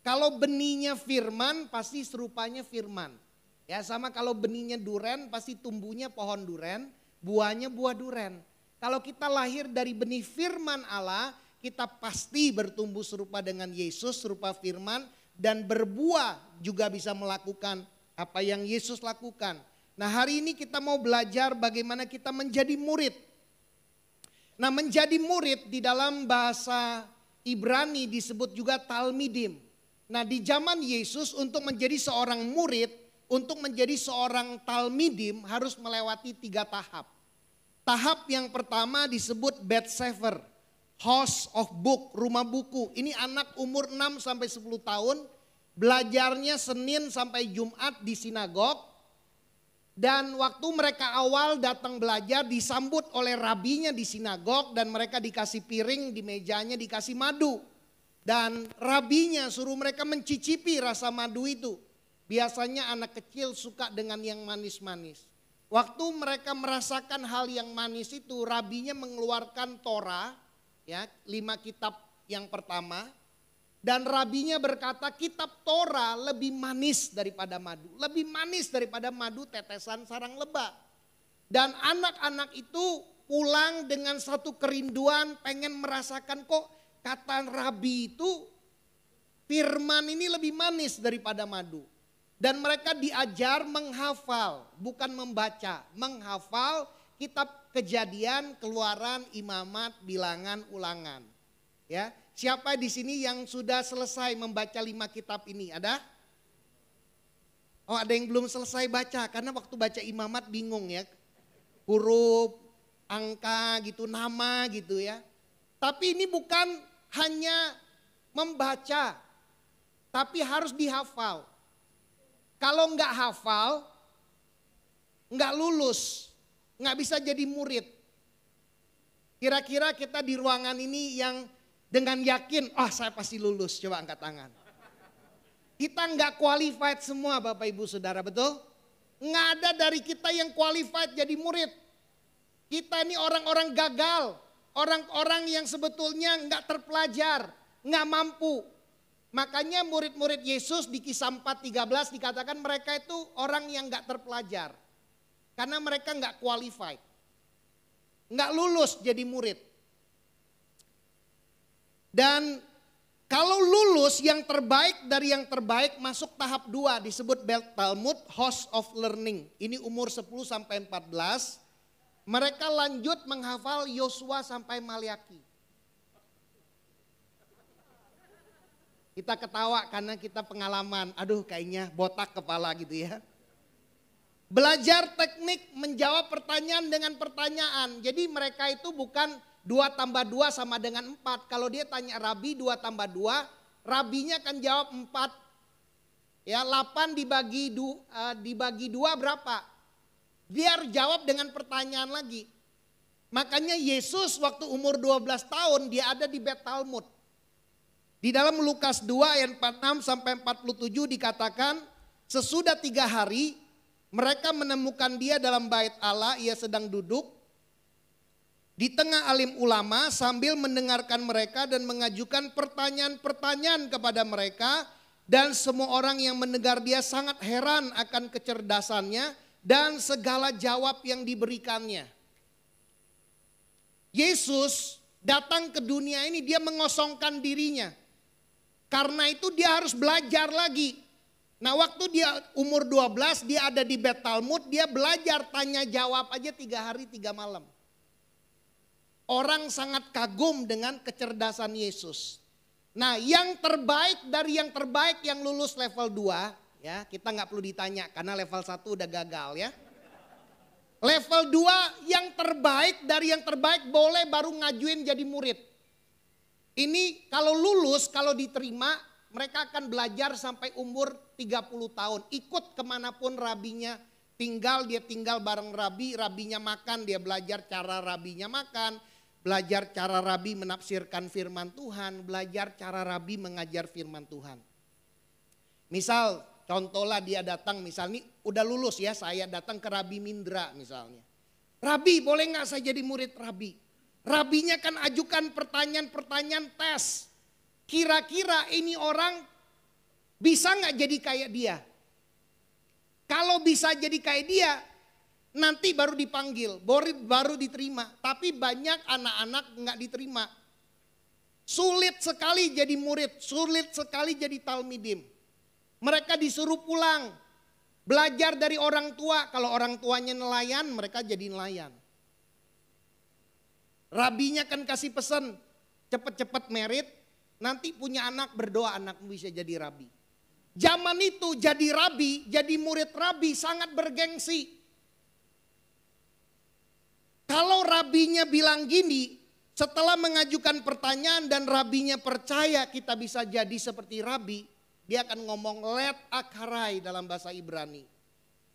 Kalau benihnya firman pasti serupanya firman. Ya sama kalau benihnya duren pasti tumbuhnya pohon duren, buahnya buah duren. Kalau kita lahir dari benih firman Allah, kita pasti bertumbuh serupa dengan Yesus, serupa firman. Dan berbuah juga bisa melakukan apa yang Yesus lakukan. Nah hari ini kita mau belajar bagaimana kita menjadi murid. Nah menjadi murid di dalam bahasa Ibrani disebut juga talmidim. Nah di zaman Yesus untuk menjadi seorang murid, untuk menjadi seorang talmidim harus melewati 3 tahap. Tahap yang pertama disebut Bethsefer. House of Book, rumah buku. Ini anak umur 6 sampai 10 tahun, belajarnya Senin sampai Jumat di sinagog. Dan waktu mereka awal datang belajar disambut oleh rabinya di sinagog dan mereka dikasih piring, di mejanya dikasih madu. Dan rabinya suruh mereka mencicipi rasa madu itu. Biasanya anak kecil suka dengan yang manis-manis. Waktu mereka merasakan hal yang manis itu, rabinya mengeluarkan Torah. Ya, 5 kitab yang pertama. Dan rabinya berkata kitab Torah lebih manis daripada madu. Lebih manis daripada madu tetesan sarang lebah. Dan anak-anak itu pulang dengan satu kerinduan pengen merasakan kok kata rabi itu firman ini lebih manis daripada madu. Dan mereka diajar menghafal, bukan membaca. Menghafal kitab Kejadian, Keluaran, Imamat, Bilangan, Ulangan. Ya, siapa di sini yang sudah selesai membaca 5 kitab ini? Ada? Oh, ada yang belum selesai baca karena waktu baca Imamat bingung ya. Huruf angka gitu, nama gitu ya. Tapi ini bukan hanya membaca, tapi harus dihafal. Kalau nggak hafal, nggak lulus, nggak bisa jadi murid. Kira-kira kita di ruangan ini yang dengan yakin, saya pasti lulus, coba angkat tangan. Kita nggak qualified semua Bapak Ibu Saudara, betul? Nggak ada dari kita yang qualified jadi murid. Kita ini orang-orang gagal, orang-orang yang sebetulnya nggak terpelajar, nggak mampu. Makanya murid-murid Yesus di Kisah 4:13 dikatakan mereka itu orang yang nggak terpelajar. Karena mereka nggak qualified. Nggak lulus jadi murid. Dan kalau lulus yang terbaik dari yang terbaik masuk tahap 2 disebut Belt Talmud House of Learning. Ini umur 10 sampai 14. Mereka lanjut menghafal Yosua sampai Maliaki. Kita ketawa karena kita pengalaman, kayaknya botak kepala gitu ya. Belajar teknik menjawab pertanyaan dengan pertanyaan. Jadi mereka itu bukan 2 tambah 2 sama dengan 4. Kalau dia tanya Rabi 2 tambah 2, Rabinya akan jawab 4. Ya 8 dibagi 2 berapa? Dia harus jawab dengan pertanyaan lagi. Makanya Yesus waktu umur 12 tahun dia ada di Bet Talmud. Di dalam Lukas 2 ayat 46 sampai 47 dikatakan sesudah 3 hari mereka menemukan dia dalam bait Allah, ia sedang duduk di tengah alim ulama sambil mendengarkan mereka dan mengajukan pertanyaan-pertanyaan kepada mereka. Dan semua orang yang mendengar dia sangat heran akan kecerdasannya dan segala jawab yang diberikannya. Yesus datang ke dunia ini dia mengosongkan dirinya. Karena itu dia harus belajar lagi. Nah waktu dia umur 12 dia ada di Bet Talmud, dia belajar tanya jawab aja 3 hari 3 malam. Orang sangat kagum dengan kecerdasan Yesus. Nah yang terbaik dari yang terbaik yang lulus level 2, ya kita nggak perlu ditanya karena level 1 udah gagal ya. Level 2 yang terbaik dari yang terbaik boleh baru ngajuin jadi murid. Ini kalau lulus, kalau diterima mereka akan belajar sampai umur 30 tahun. Ikut kemanapun rabinya tinggal, dia tinggal bareng rabi, rabinya makan, dia belajar cara rabinya makan. Belajar cara rabi menafsirkan firman Tuhan, belajar cara rabi mengajar firman Tuhan. Misal contohlah dia datang misalnya udah lulus ya, saya datang ke Rabi Mindra misalnya. Rabi boleh gak saya jadi murid Rabi? Rabinya kan ajukan pertanyaan-pertanyaan tes. Kira-kira ini orang bisa gak jadi kayak dia? Kalau bisa jadi kayak dia, nanti baru dipanggil, baru diterima. Tapi banyak anak-anak nggak diterima. Sulit sekali jadi murid, sulit sekali jadi talmidim. Mereka disuruh pulang, belajar dari orang tua. Kalau orang tuanya nelayan, mereka jadi nelayan. Rabinya kan kasih pesan, cepet-cepet merit, nanti punya anak, berdoa anakmu bisa jadi rabi. Zaman itu jadi rabi, jadi murid rabi sangat bergengsi. Kalau rabinya bilang gini, setelah mengajukan pertanyaan dan rabinya percaya kita bisa jadi seperti rabi, dia akan ngomong let akarai dalam bahasa Ibrani.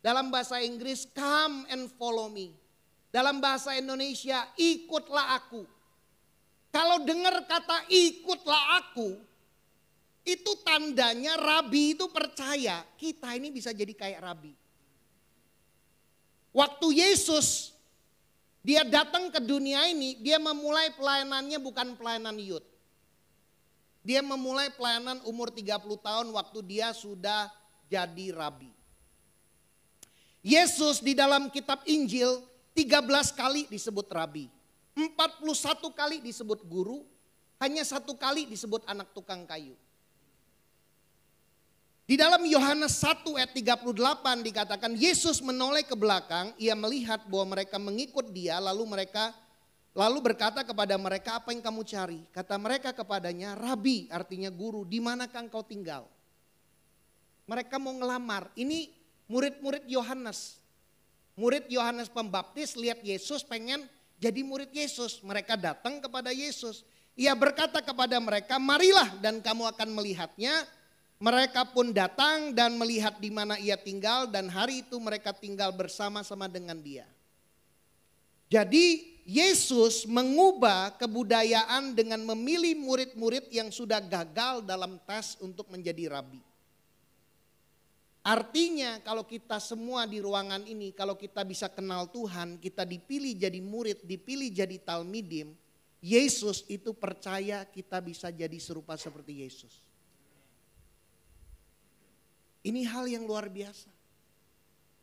Dalam bahasa Inggris come and follow me. Dalam bahasa Indonesia ikutlah aku. Kalau dengar kata ikutlah aku, itu tandanya rabi itu percaya kita ini bisa jadi kayak rabi. Waktu Yesus dia datang ke dunia ini, dia memulai pelayanannya bukan pelayanan youth. Dia memulai pelayanan umur 30 tahun waktu dia sudah jadi rabi. Yesus di dalam kitab Injil 13 kali disebut rabi. 41 kali disebut guru, hanya 1 kali disebut anak tukang kayu. Di dalam Yohanes 1 ayat 38 dikatakan Yesus menoleh ke belakang, ia melihat bahwa mereka mengikut dia, lalu berkata kepada mereka, apa yang kamu cari? Kata mereka kepadanya, Rabi artinya guru, di manakah engkau tinggal? Mereka mau ngelamar, ini murid-murid Yohanes. Murid Yohanes Pembaptis lihat Yesus pengen jadi murid Yesus. Mereka datang kepada Yesus. Ia berkata kepada mereka, marilah dan kamu akan melihatnya. Mereka pun datang dan melihat di mana ia tinggal, dan hari itu mereka tinggal bersama-sama dengan dia. Jadi Yesus mengubah kebudayaan dengan memilih murid-murid yang sudah gagal dalam tes untuk menjadi rabi. Artinya kalau kita semua di ruangan ini, kalau kita bisa kenal Tuhan, kita dipilih jadi murid, dipilih jadi talmidim, Yesus itu percaya kita bisa jadi serupa seperti Yesus. Ini hal yang luar biasa.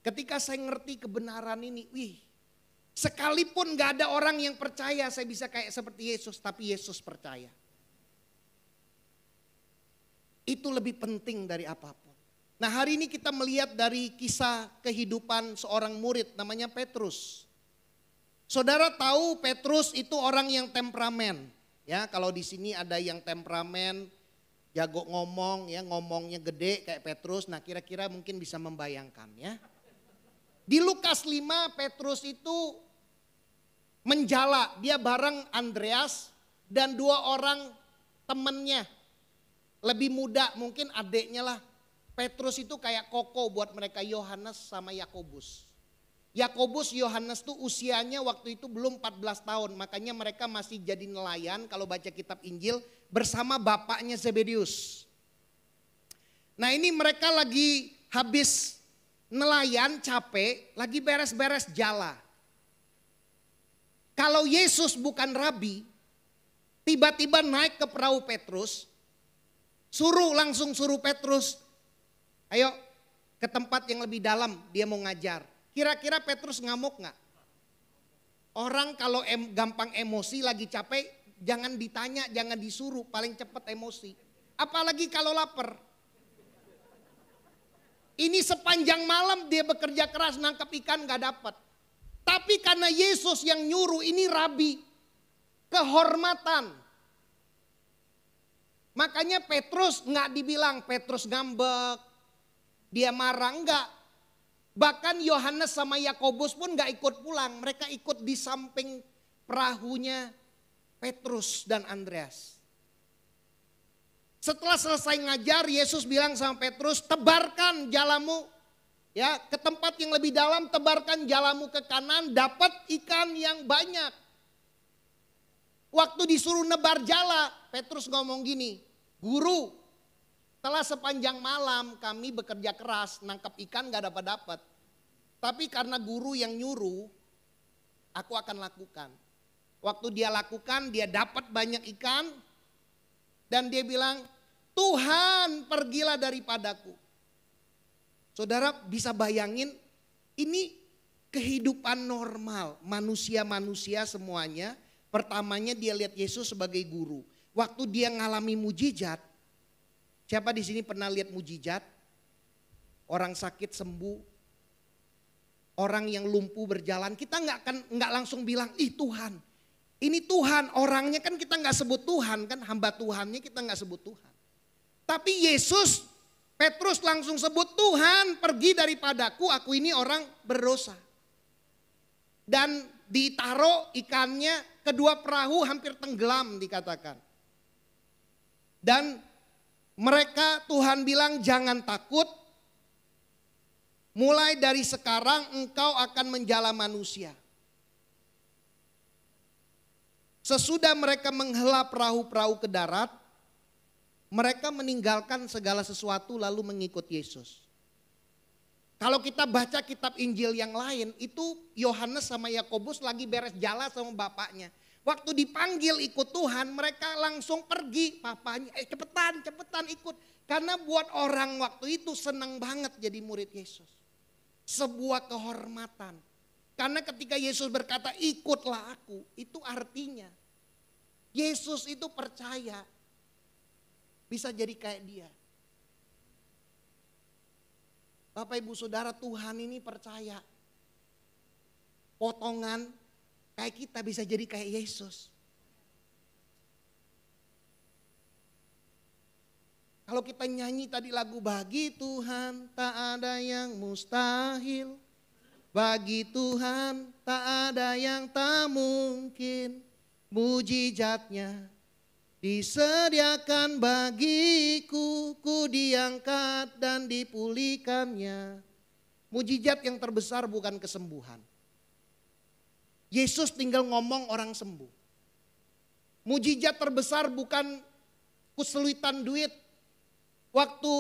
Ketika saya ngerti kebenaran ini, sekalipun gak ada orang yang percaya saya bisa kayak seperti Yesus, tapi Yesus percaya. Itu lebih penting dari apapun. Nah, hari ini kita melihat dari kisah kehidupan seorang murid namanya Petrus. Saudara tahu Petrus itu orang yang temperamen. Ya, kalau di sini ada yang temperamen, jago ngomong, ya ngomongnya gede kayak Petrus. Nah, kira-kira mungkin bisa membayangkan ya. Di Lukas 5 Petrus itu menjala, dia bareng Andreas dan 2 orang temennya. Lebih muda mungkin adeknya lah. Petrus itu kayak koko buat mereka, Yohanes sama Yakobus. Yakobus, Yohanes tuh usianya waktu itu belum 14 tahun. Makanya mereka masih jadi nelayan kalau baca kitab Injil bersama bapaknya Zebedius. Nah, ini mereka lagi habis nelayan capek, lagi beres-beres jala. Kalau Yesus bukan rabi, tiba-tiba naik ke perahu Petrus, langsung suruh Petrus, ayo ke tempat yang lebih dalam, dia mau ngajar. Kira-kira Petrus ngamuk gak? Orang kalau gampang emosi lagi capek, jangan ditanya, jangan disuruh, paling cepat emosi. Apalagi kalau lapar. Ini sepanjang malam dia bekerja keras nangkap ikan gak dapat. Tapi karena Yesus yang nyuruh, ini rabi, kehormatan. Makanya Petrus gak dibilang Petrus ngambek, dia marah, enggak. Bahkan Yohanes sama Yakobus pun gak ikut pulang. Mereka ikut di samping perahunya Petrus dan Andreas. Setelah selesai ngajar, Yesus bilang sama Petrus, tebarkan jalamu ya ke tempat yang lebih dalam, tebarkan jalamu ke kanan, dapat ikan yang banyak. Waktu disuruh nebar jala, Petrus ngomong gini, guru, setelah sepanjang malam kami bekerja keras, nangkap ikan gak dapat-dapat. Tapi karena guru yang nyuruh, aku akan lakukan. Waktu dia lakukan, dia dapat banyak ikan. Dan dia bilang, Tuhan pergilah daripadaku. Saudara bisa bayangin, ini kehidupan normal. Manusia-manusia semuanya, pertamanya dia lihat Yesus sebagai guru. Waktu dia ngalami mujizat, siapa di sini pernah lihat mujizat? Orang sakit sembuh, orang yang lumpuh berjalan. Kita nggak langsung bilang, ih Tuhan, ini Tuhan. Orangnya kan kita nggak sebut Tuhan, kan hamba Tuhannya kita nggak sebut Tuhan. Tapi Yesus, Petrus langsung sebut, Tuhan pergi daripadaku, aku ini orang berdosa. Dan ditaruh ikannya, kedua perahu hampir tenggelam dikatakan. Dan mereka, Tuhan bilang jangan takut, mulai dari sekarang engkau akan menjala manusia. Sesudah mereka menghela perahu-perahu ke darat, mereka meninggalkan segala sesuatu lalu mengikut Yesus. Kalau kita baca kitab Injil yang lain, itu Yohanes sama Yakobus lagi beres jala sama bapaknya. Waktu dipanggil ikut Tuhan, mereka langsung pergi. Papanya, cepetan ikut. Karena buat orang waktu itu senang banget jadi murid Yesus. Sebuah kehormatan. Karena ketika Yesus berkata, ikutlah aku, itu artinya Yesus itu percaya bisa jadi kayak dia. Bapak Ibu Saudara, Tuhan ini percaya potongan kayak kita bisa jadi kayak Yesus. Kalau kita nyanyi tadi lagu bagi Tuhan tak ada yang mustahil. Bagi Tuhan tak ada yang tak mungkin. Mujizatnya disediakan bagiku. Ku diangkat dan dipulihkannya. Mujizat yang terbesar bukan kesembuhan. Yesus tinggal ngomong orang sembuh. Mujizat terbesar bukan kesulitan duit. Waktu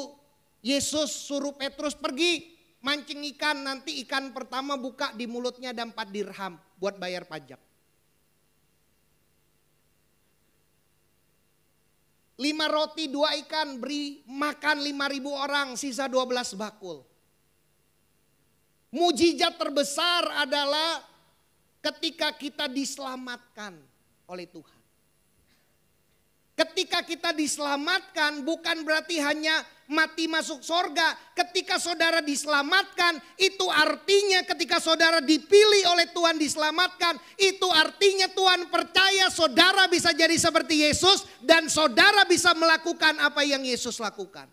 Yesus suruh Petrus pergi mancing ikan, nanti ikan pertama buka di mulutnya ada 4 dirham buat bayar pajak. 5 roti 2 ikan beri makan 5.000 orang, sisa 12 bakul. Mujizat terbesar adalah ketika kita diselamatkan oleh Tuhan. Ketika kita diselamatkan bukan berarti hanya mati masuk sorga. Ketika saudara diselamatkan itu artinya ketika saudara dipilih oleh Tuhan diselamatkan. Itu artinya Tuhan percaya saudara bisa jadi seperti Yesus. Dan saudara bisa melakukan apa yang Yesus lakukan.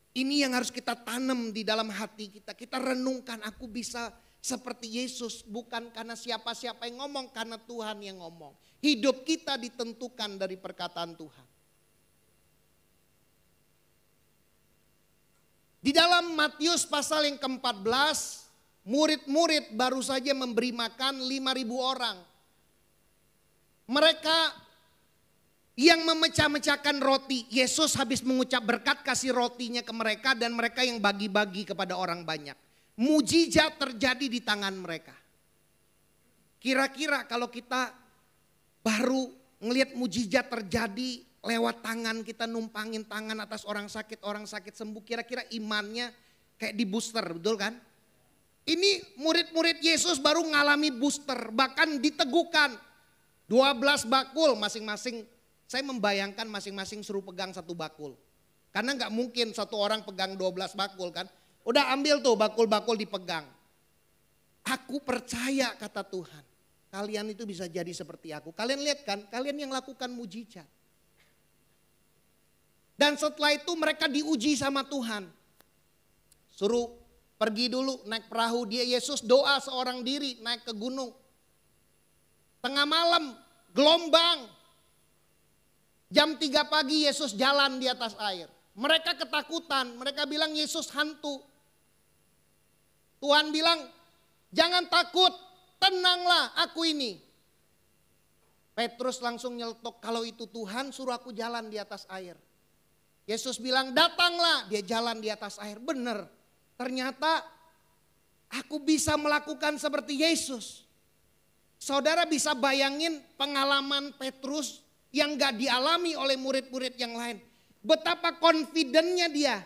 Ini yang harus kita tanam di dalam hati kita. Kita renungkan aku bisa seperti Yesus. Bukan karena siapa-siapa yang ngomong, karena Tuhan yang ngomong. Hidup kita ditentukan dari perkataan Tuhan. Di dalam Matius pasal yang ke-14, murid-murid baru saja memberi makan 5.000 orang. Mereka yang memecah-mecahkan roti. Yesus habis mengucap berkat kasih rotinya ke mereka dan mereka yang bagi-bagi kepada orang banyak. Mujizat terjadi di tangan mereka. Kira-kira kalau kita baru ngelihat mujizat terjadi lewat tangan kita numpangin tangan atas orang sakit sembuh. Kira-kira imannya kayak di booster, betul kan? Ini murid-murid Yesus baru ngalami booster, bahkan diteguhkan. 12 bakul masing-masing, saya membayangkan masing-masing suruh pegang 1 bakul. Karena nggak mungkin satu orang pegang 12 bakul kan. Udah ambil tuh bakul-bakul dipegang. Aku percaya kata Tuhan. Kalian itu bisa jadi seperti aku. Kalian lihat kan, kalian yang lakukan mujizat. Dan setelah itu mereka diuji sama Tuhan. Suruh pergi dulu naik perahu. Dia Yesus doa seorang diri naik ke gunung. Tengah malam, gelombang. Jam 3 pagi Yesus jalan di atas air. Mereka ketakutan, mereka bilang Yesus hantu. Tuhan bilang, jangan takut. Tenanglah aku ini. Petrus langsung nyeletuk, kalau itu Tuhan suruh aku jalan di atas air. Yesus bilang datanglah, dia jalan di atas air. Benar, ternyata aku bisa melakukan seperti Yesus. Saudara bisa bayangin pengalaman Petrus yang gak dialami oleh murid-murid yang lain. Betapa confident-nya dia.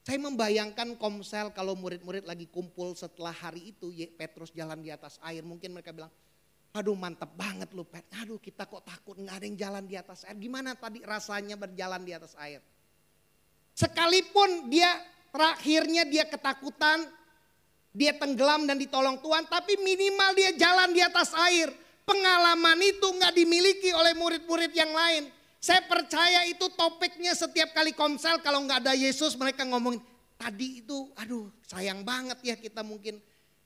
Saya membayangkan Komsel kalau murid-murid lagi kumpul setelah hari itu, Petrus jalan di atas air. Mungkin mereka bilang, aduh mantep banget lu Pet, aduh kita kok takut gak ada yang jalan di atas air. Gimana tadi rasanya berjalan di atas air? Sekalipun dia terakhirnya dia ketakutan, dia tenggelam dan ditolong Tuhan, tapi minimal dia jalan di atas air. Pengalaman itu gak dimiliki oleh murid-murid yang lain. Saya percaya itu topiknya setiap kali Komsel kalau nggak ada Yesus mereka ngomongin. Tadi itu aduh sayang banget ya kita mungkin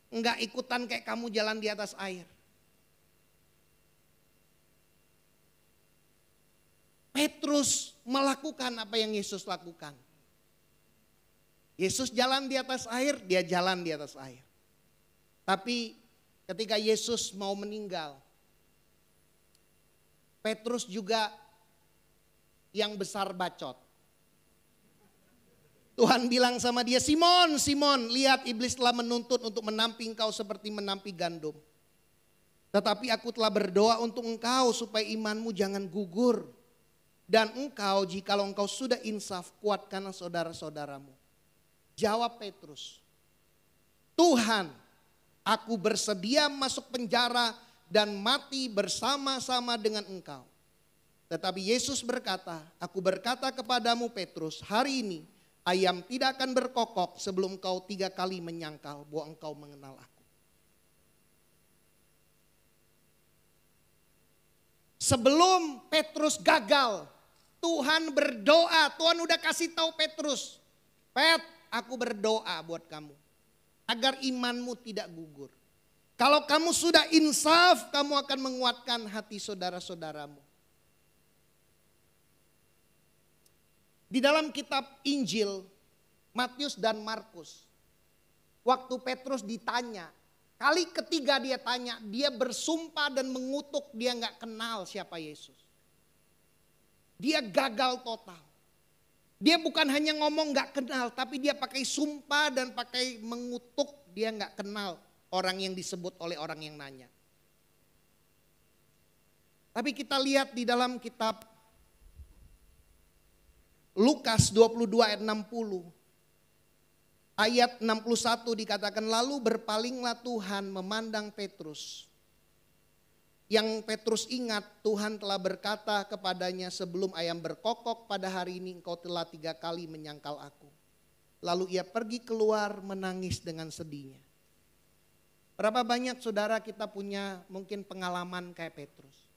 nggak ikutan kayak kamu jalan di atas air. Petrus melakukan apa yang Yesus lakukan. Yesus jalan di atas air, dia jalan di atas air. Tapi ketika Yesus mau meninggal, Petrus juga yang besar bacot. Tuhan bilang sama dia, Simon, Simon, lihat iblis telah menuntut untuk menampi engkau seperti menampi gandum. Tetapi aku telah berdoa untuk engkau supaya imanmu jangan gugur. Dan engkau, jikalau engkau sudah insaf, kuatkanlah saudara-saudaramu. Jawab Petrus, Tuhan, aku bersedia masuk penjara dan mati bersama-sama dengan engkau. Tetapi Yesus berkata, aku berkata kepadamu Petrus, hari ini ayam tidak akan berkokok sebelum kau 3 kali menyangkal bahwa engkau mengenal aku. Sebelum Petrus gagal, Tuhan berdoa, Tuhan udah kasih tahu Petrus, Pet, aku berdoa buat kamu. Agar imanmu tidak gugur. Kalau kamu sudah insaf, kamu akan menguatkan hati saudara-saudaramu. Di dalam kitab Injil, Matius dan Markus, waktu Petrus ditanya, kali ketiga dia tanya, dia bersumpah dan mengutuk, dia nggak kenal siapa Yesus. Dia gagal total. Dia bukan hanya ngomong nggak kenal, tapi dia pakai sumpah dan pakai mengutuk, dia nggak kenal orang yang disebut oleh orang yang nanya. Tapi kita lihat di dalam kitab Lukas 22 ayat 60. Ayat 61 dikatakan, lalu berpalinglah Tuhan memandang Petrus. Yang Petrus ingat Tuhan telah berkata kepadanya, sebelum ayam berkokok pada hari ini engkau telah 3 kali menyangkal aku. Lalu ia pergi keluar menangis dengan sedihnya. Berapa banyak saudara kita punya mungkin pengalaman kayak Petrus.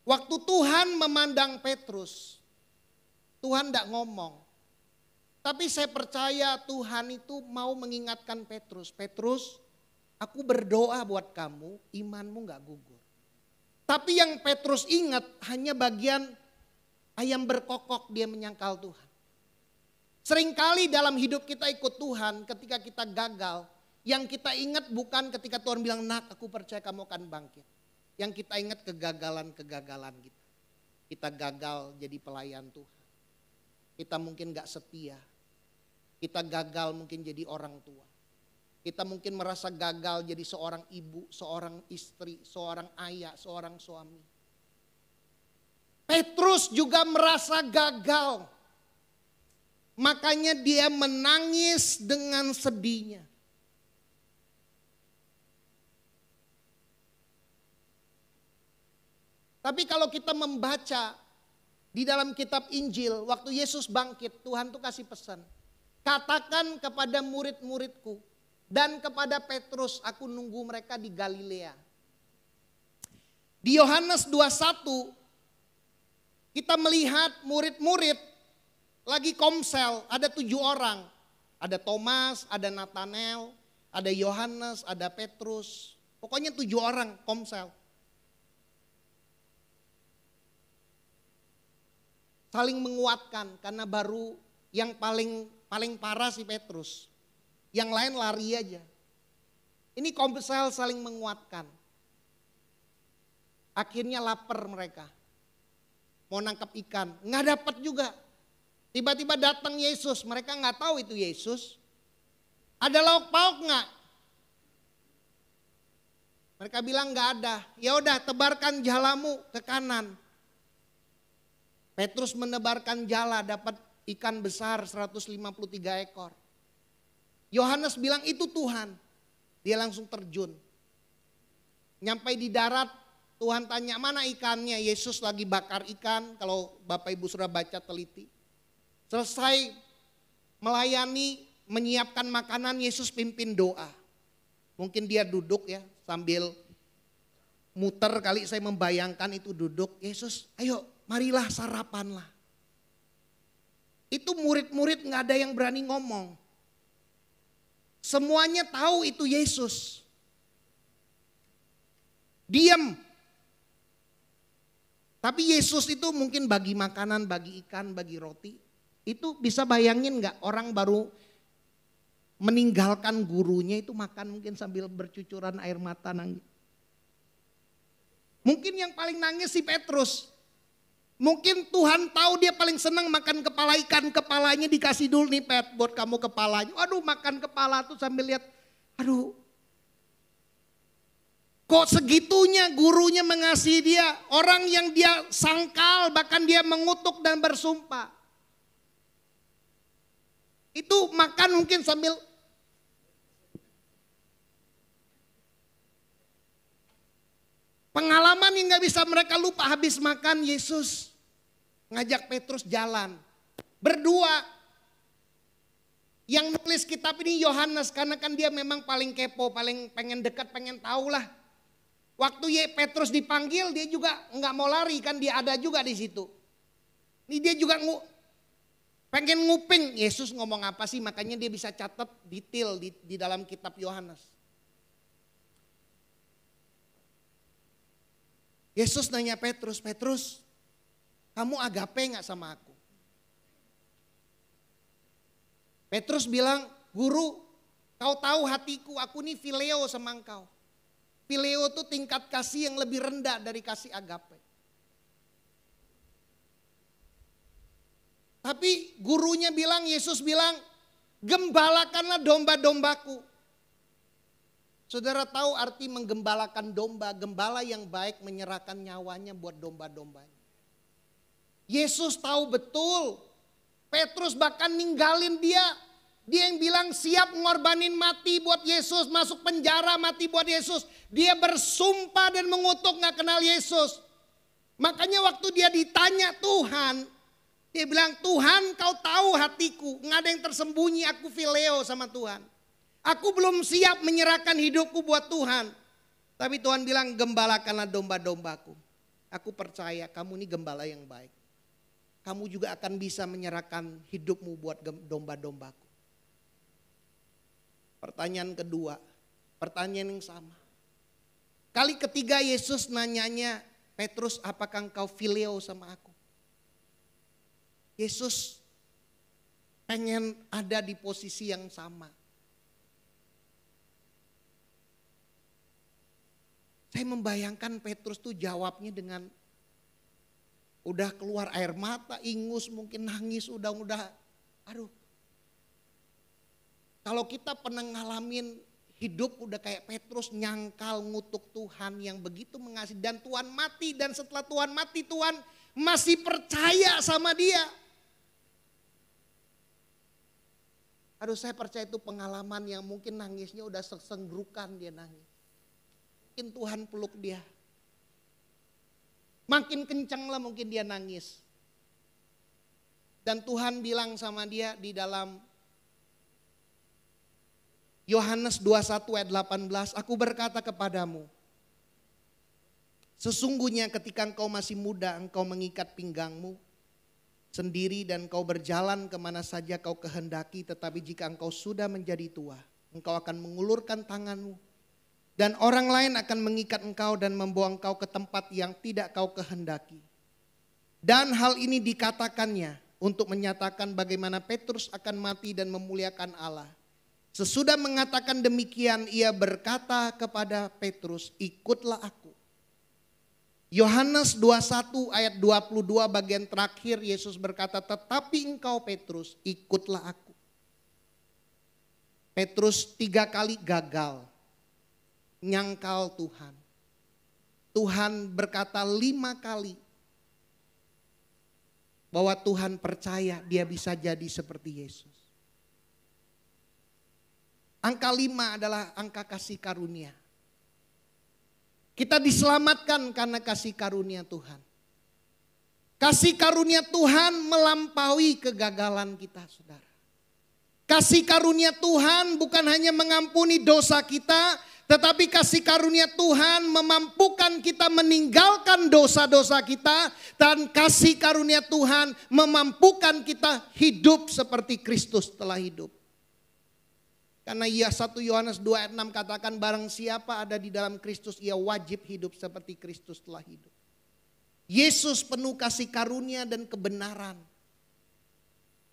Waktu Tuhan memandang Petrus, Tuhan tidak ngomong. Tapi saya percaya Tuhan itu mau mengingatkan Petrus. Petrus, aku berdoa buat kamu, imanmu gak gugur. Tapi yang Petrus ingat hanya bagian ayam berkokok dia menyangkal Tuhan. Seringkali dalam hidup kita ikut Tuhan ketika kita gagal. Yang kita ingat bukan ketika Tuhan bilang, nak aku percaya kamu akan bangkit. Yang kita ingat kegagalan-kegagalan kita. Kita gagal jadi pelayan Tuhan. Kita mungkin gak setia. Kita gagal mungkin jadi orang tua. Kita mungkin merasa gagal jadi seorang ibu, seorang istri, seorang ayah, seorang suami. Petrus juga merasa gagal. Makanya dia menangis dengan sedihnya. Tapi kalau kita membaca di dalam kitab Injil, waktu Yesus bangkit, Tuhan tuh kasih pesan. Katakan kepada murid-muridku dan kepada Petrus, aku nunggu mereka di Galilea. Di Yohanes 21, kita melihat murid-murid lagi komsel, ada 7 orang. Ada Thomas, ada Nathanael, ada Yohanes, ada Petrus. Pokoknya 7 orang komsel. Saling menguatkan karena baru yang paling parah si Petrus. Yang lain lari aja. Ini komsel saling menguatkan. Akhirnya lapar mereka. Mau nangkap ikan, nggak dapat juga. Tiba-tiba datang Yesus, mereka nggak tahu itu Yesus. Ada lauk pauk nggak? Mereka bilang nggak ada. Ya udah, tebarkan jalamu ke kanan. Petrus menebarkan jala, dapat ikan besar 153 ekor. Yohanes bilang itu Tuhan. Dia langsung terjun. Nyampai di darat, Tuhan tanya mana ikannya. Yesus lagi bakar ikan, kalau Bapak Ibu sudah baca teliti. Selesai melayani, menyiapkan makanan, Yesus pimpin doa. Mungkin dia duduk ya, sambil muter kali saya membayangkan itu duduk. Yesus, ayo marilah sarapanlah. Itu murid-murid gak ada yang berani ngomong. Semuanya tahu itu Yesus. Diam. Tapi Yesus itu mungkin bagi makanan, bagi ikan, bagi roti. Itu bisa bayangin gak orang baru meninggalkan gurunya itu makan mungkin sambil bercucuran air mata nangis. Mungkin yang paling nangis si Petrus. Mungkin Tuhan tahu dia paling senang makan kepala ikan, kepalanya dikasih dulu nih Pet buat kamu kepalanya. Aduh makan kepala tuh sambil lihat, aduh kok segitunya gurunya mengasihi dia. Orang yang dia sangkal bahkan dia mengutuk dan bersumpah. Itu makan mungkin sambil pengalaman yang gak bisa mereka lupa. Habis makan Yesus ngajak Petrus jalan. Berdua. Yang nulis kitab ini Yohanes karena kan dia memang paling kepo, paling pengen dekat, pengen tahu lah. Waktu Petrus dipanggil dia juga gak mau lari kan dia ada juga di situ. Ini dia juga Pengen nguping Yesus ngomong apa sih, makanya dia bisa catat detail di dalam kitab Yohanes. Yesus nanya Petrus, Petrus, kamu agape gak sama aku? Petrus bilang, Guru, kau tahu hatiku, aku nih phileo sama engkau. Phileo itu tingkat kasih yang lebih rendah dari kasih agape. Tapi gurunya bilang, Yesus bilang, gembalakanlah domba-dombaku. Saudara tahu arti menggembalakan domba, gembala yang baik menyerahkan nyawanya buat domba-dombanya. Yesus tahu betul, Petrus bahkan ninggalin dia. Dia yang bilang siap ngorbanin mati buat Yesus, masuk penjara mati buat Yesus. Dia bersumpah dan mengutuk gak kenal Yesus. Makanya waktu dia ditanya Tuhan, dia bilang, Tuhan kau tahu hatiku, gak ada yang tersembunyi, aku phileo sama Tuhan. Aku belum siap menyerahkan hidupku buat Tuhan. Tapi Tuhan bilang, gembalakanlah domba-dombaku. Aku percaya kamu ini gembala yang baik. Kamu juga akan bisa menyerahkan hidupmu buat domba-dombaku. Pertanyaan kedua, pertanyaan yang sama. Kali ketiga Yesus nanyanya, Petrus apakah engkau phileo sama aku? Yesus pengen ada di posisi yang sama. Saya membayangkan Petrus tuh jawabnya dengan udah keluar air mata, ingus, mungkin nangis, udah aduh. Kalau kita pernah ngalamin hidup udah kayak Petrus, nyangkal ngutuk Tuhan yang begitu mengasihi, dan Tuhan mati, dan setelah Tuhan mati Tuhan masih percaya sama dia. Aduh, saya percaya itu pengalaman yang mungkin nangisnya udah sesenggukan dia nangis. Mungkin Tuhan peluk dia. Makin kencang lah mungkin dia nangis. Dan Tuhan bilang sama dia di dalam Yohanes 21 ayat 18, aku berkata kepadamu, sesungguhnya ketika engkau masih muda, engkau mengikat pinggangmu sendiri dan kau berjalan kemana saja kau kehendaki. Tetapi jika engkau sudah menjadi tua, engkau akan mengulurkan tanganmu. Dan orang lain akan mengikat engkau dan membawa engkau ke tempat yang tidak kau kehendaki. Dan hal ini dikatakannya untuk menyatakan bagaimana Petrus akan mati dan memuliakan Allah. Sesudah mengatakan demikian, ia berkata kepada Petrus, ikutlah aku. Yohanes 21 ayat 22 bagian terakhir Yesus berkata, tetapi engkau Petrus, ikutlah aku. Petrus 3 kali gagal. Nyangkal Tuhan. Tuhan berkata 5 kali bahwa Tuhan percaya dia bisa jadi seperti Yesus. Angka 5 adalah angka kasih karunia. Kita diselamatkan karena kasih karunia Tuhan. Kasih karunia Tuhan melampaui kegagalan kita, saudara. Kasih karunia Tuhan bukan hanya mengampuni dosa kita, tetapi kasih karunia Tuhan memampukan kita meninggalkan dosa-dosa kita. Dan kasih karunia Tuhan memampukan kita hidup seperti Kristus telah hidup. Karena 1 Yohanes 2 ayat 6 katakan barang siapa ada di dalam Kristus ia wajib hidup seperti Kristus telah hidup. Yesus penuh kasih karunia dan kebenaran.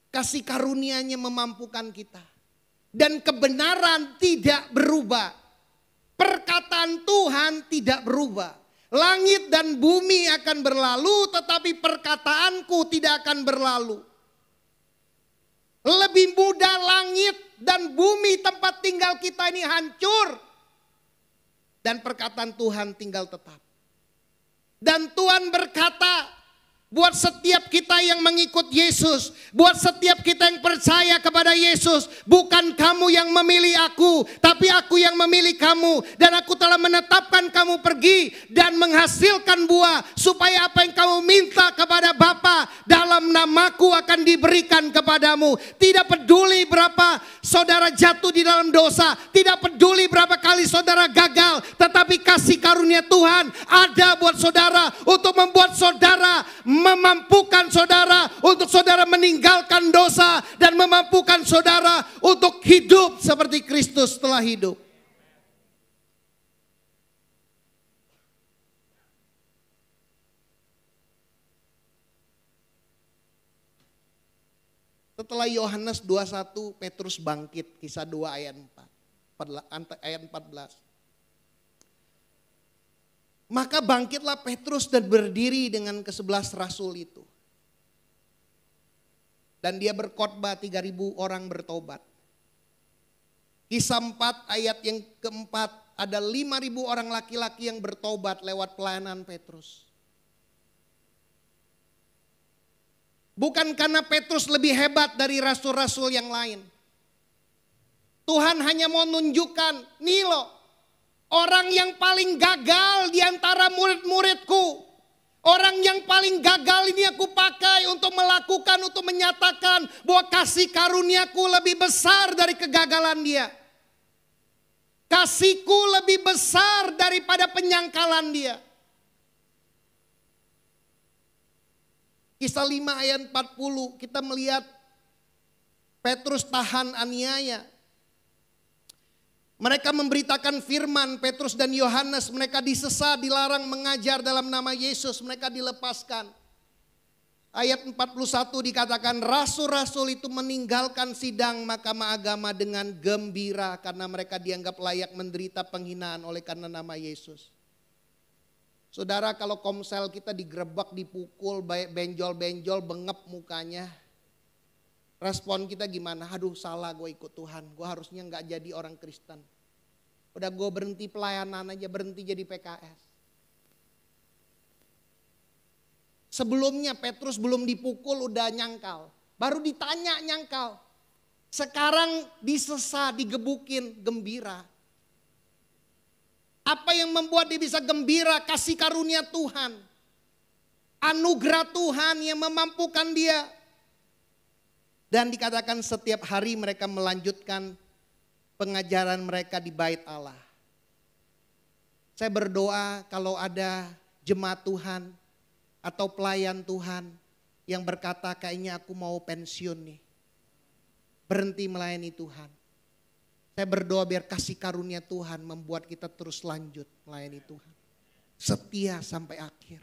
Kasih karunia-Nya memampukan kita. Dan kebenaran tidak berubah. Perkataan Tuhan tidak berubah. Langit dan bumi akan berlalu, tetapi perkataanku tidak akan berlalu. Lebih mudah langit dan bumi tempat tinggal kita ini hancur. Dan perkataan Tuhan tinggal tetap. Dan Tuhan berkata, buat setiap kita yang mengikut Yesus, buat setiap kita yang percaya kepada Yesus, bukan kamu yang memilih aku, tapi aku yang memilih kamu. Dan aku telah menetapkan kamu pergi dan menghasilkan buah, supaya apa yang kamu minta kepada Bapa dalam namaku akan diberikan kepadamu. Tidak peduli berapa saudara jatuh di dalam dosa. Tidak peduli berapa kali saudara gagal. Tetapi kasih karunia Tuhan ada buat saudara. Untuk membuat saudara, memampukan saudara. Untuk saudara meninggalkan dosa. Dan memampukan saudara untuk hidup seperti Kristus telah hidup. Setelah Yohanes 21, Petrus bangkit, kisah 2 ayat 14. Maka bangkitlah Petrus dan berdiri dengan ke-11 rasul itu. Dan dia berkhotbah 3.000 orang bertobat. Kisah 4 ayat yang keempat, ada 5.000 orang laki-laki yang bertobat lewat pelayanan Petrus. Bukan karena Petrus lebih hebat dari rasul-rasul yang lain. Tuhan hanya mau nunjukkan, nih loh, orang yang paling gagal di antara murid-muridku. Orang yang paling gagal ini aku pakai untuk melakukan, untuk menyatakan bahwa kasih karuniaku lebih besar dari kegagalan dia. Kasihku lebih besar daripada penyangkalan dia. Kisah 5 ayat 40 kita melihat Petrus tahan aniaya. Mereka memberitakan firman, Petrus dan Yohanes, mereka disesat, dilarang mengajar dalam nama Yesus, mereka dilepaskan. Ayat 41 dikatakan rasul-rasul itu meninggalkan sidang mahkamah agama dengan gembira karena mereka dianggap layak menderita penghinaan oleh karena nama Yesus. Saudara, kalau komsel kita digerebek, dipukul, benjol-benjol, bengep mukanya. Respon kita gimana? Aduh salah gue ikut Tuhan, gue harusnya gak jadi orang Kristen. Udah gue berhenti pelayanan aja, berhenti jadi PKS. Sebelumnya Petrus belum dipukul udah nyangkal. Baru ditanya nyangkal. Sekarang disesa, digebukin, gembira. Apa yang membuat dia bisa gembira? Kasih karunia Tuhan. Anugerah Tuhan yang memampukan dia. Dan dikatakan setiap hari mereka melanjutkan pengajaran mereka di bait Allah. Saya berdoa kalau ada jemaat Tuhan atau pelayan Tuhan yang berkata kayaknya aku mau pensiun nih. Berhenti melayani Tuhan. Saya berdoa biar kasih karunia Tuhan membuat kita terus lanjut melayani Tuhan. Setia sampai akhir.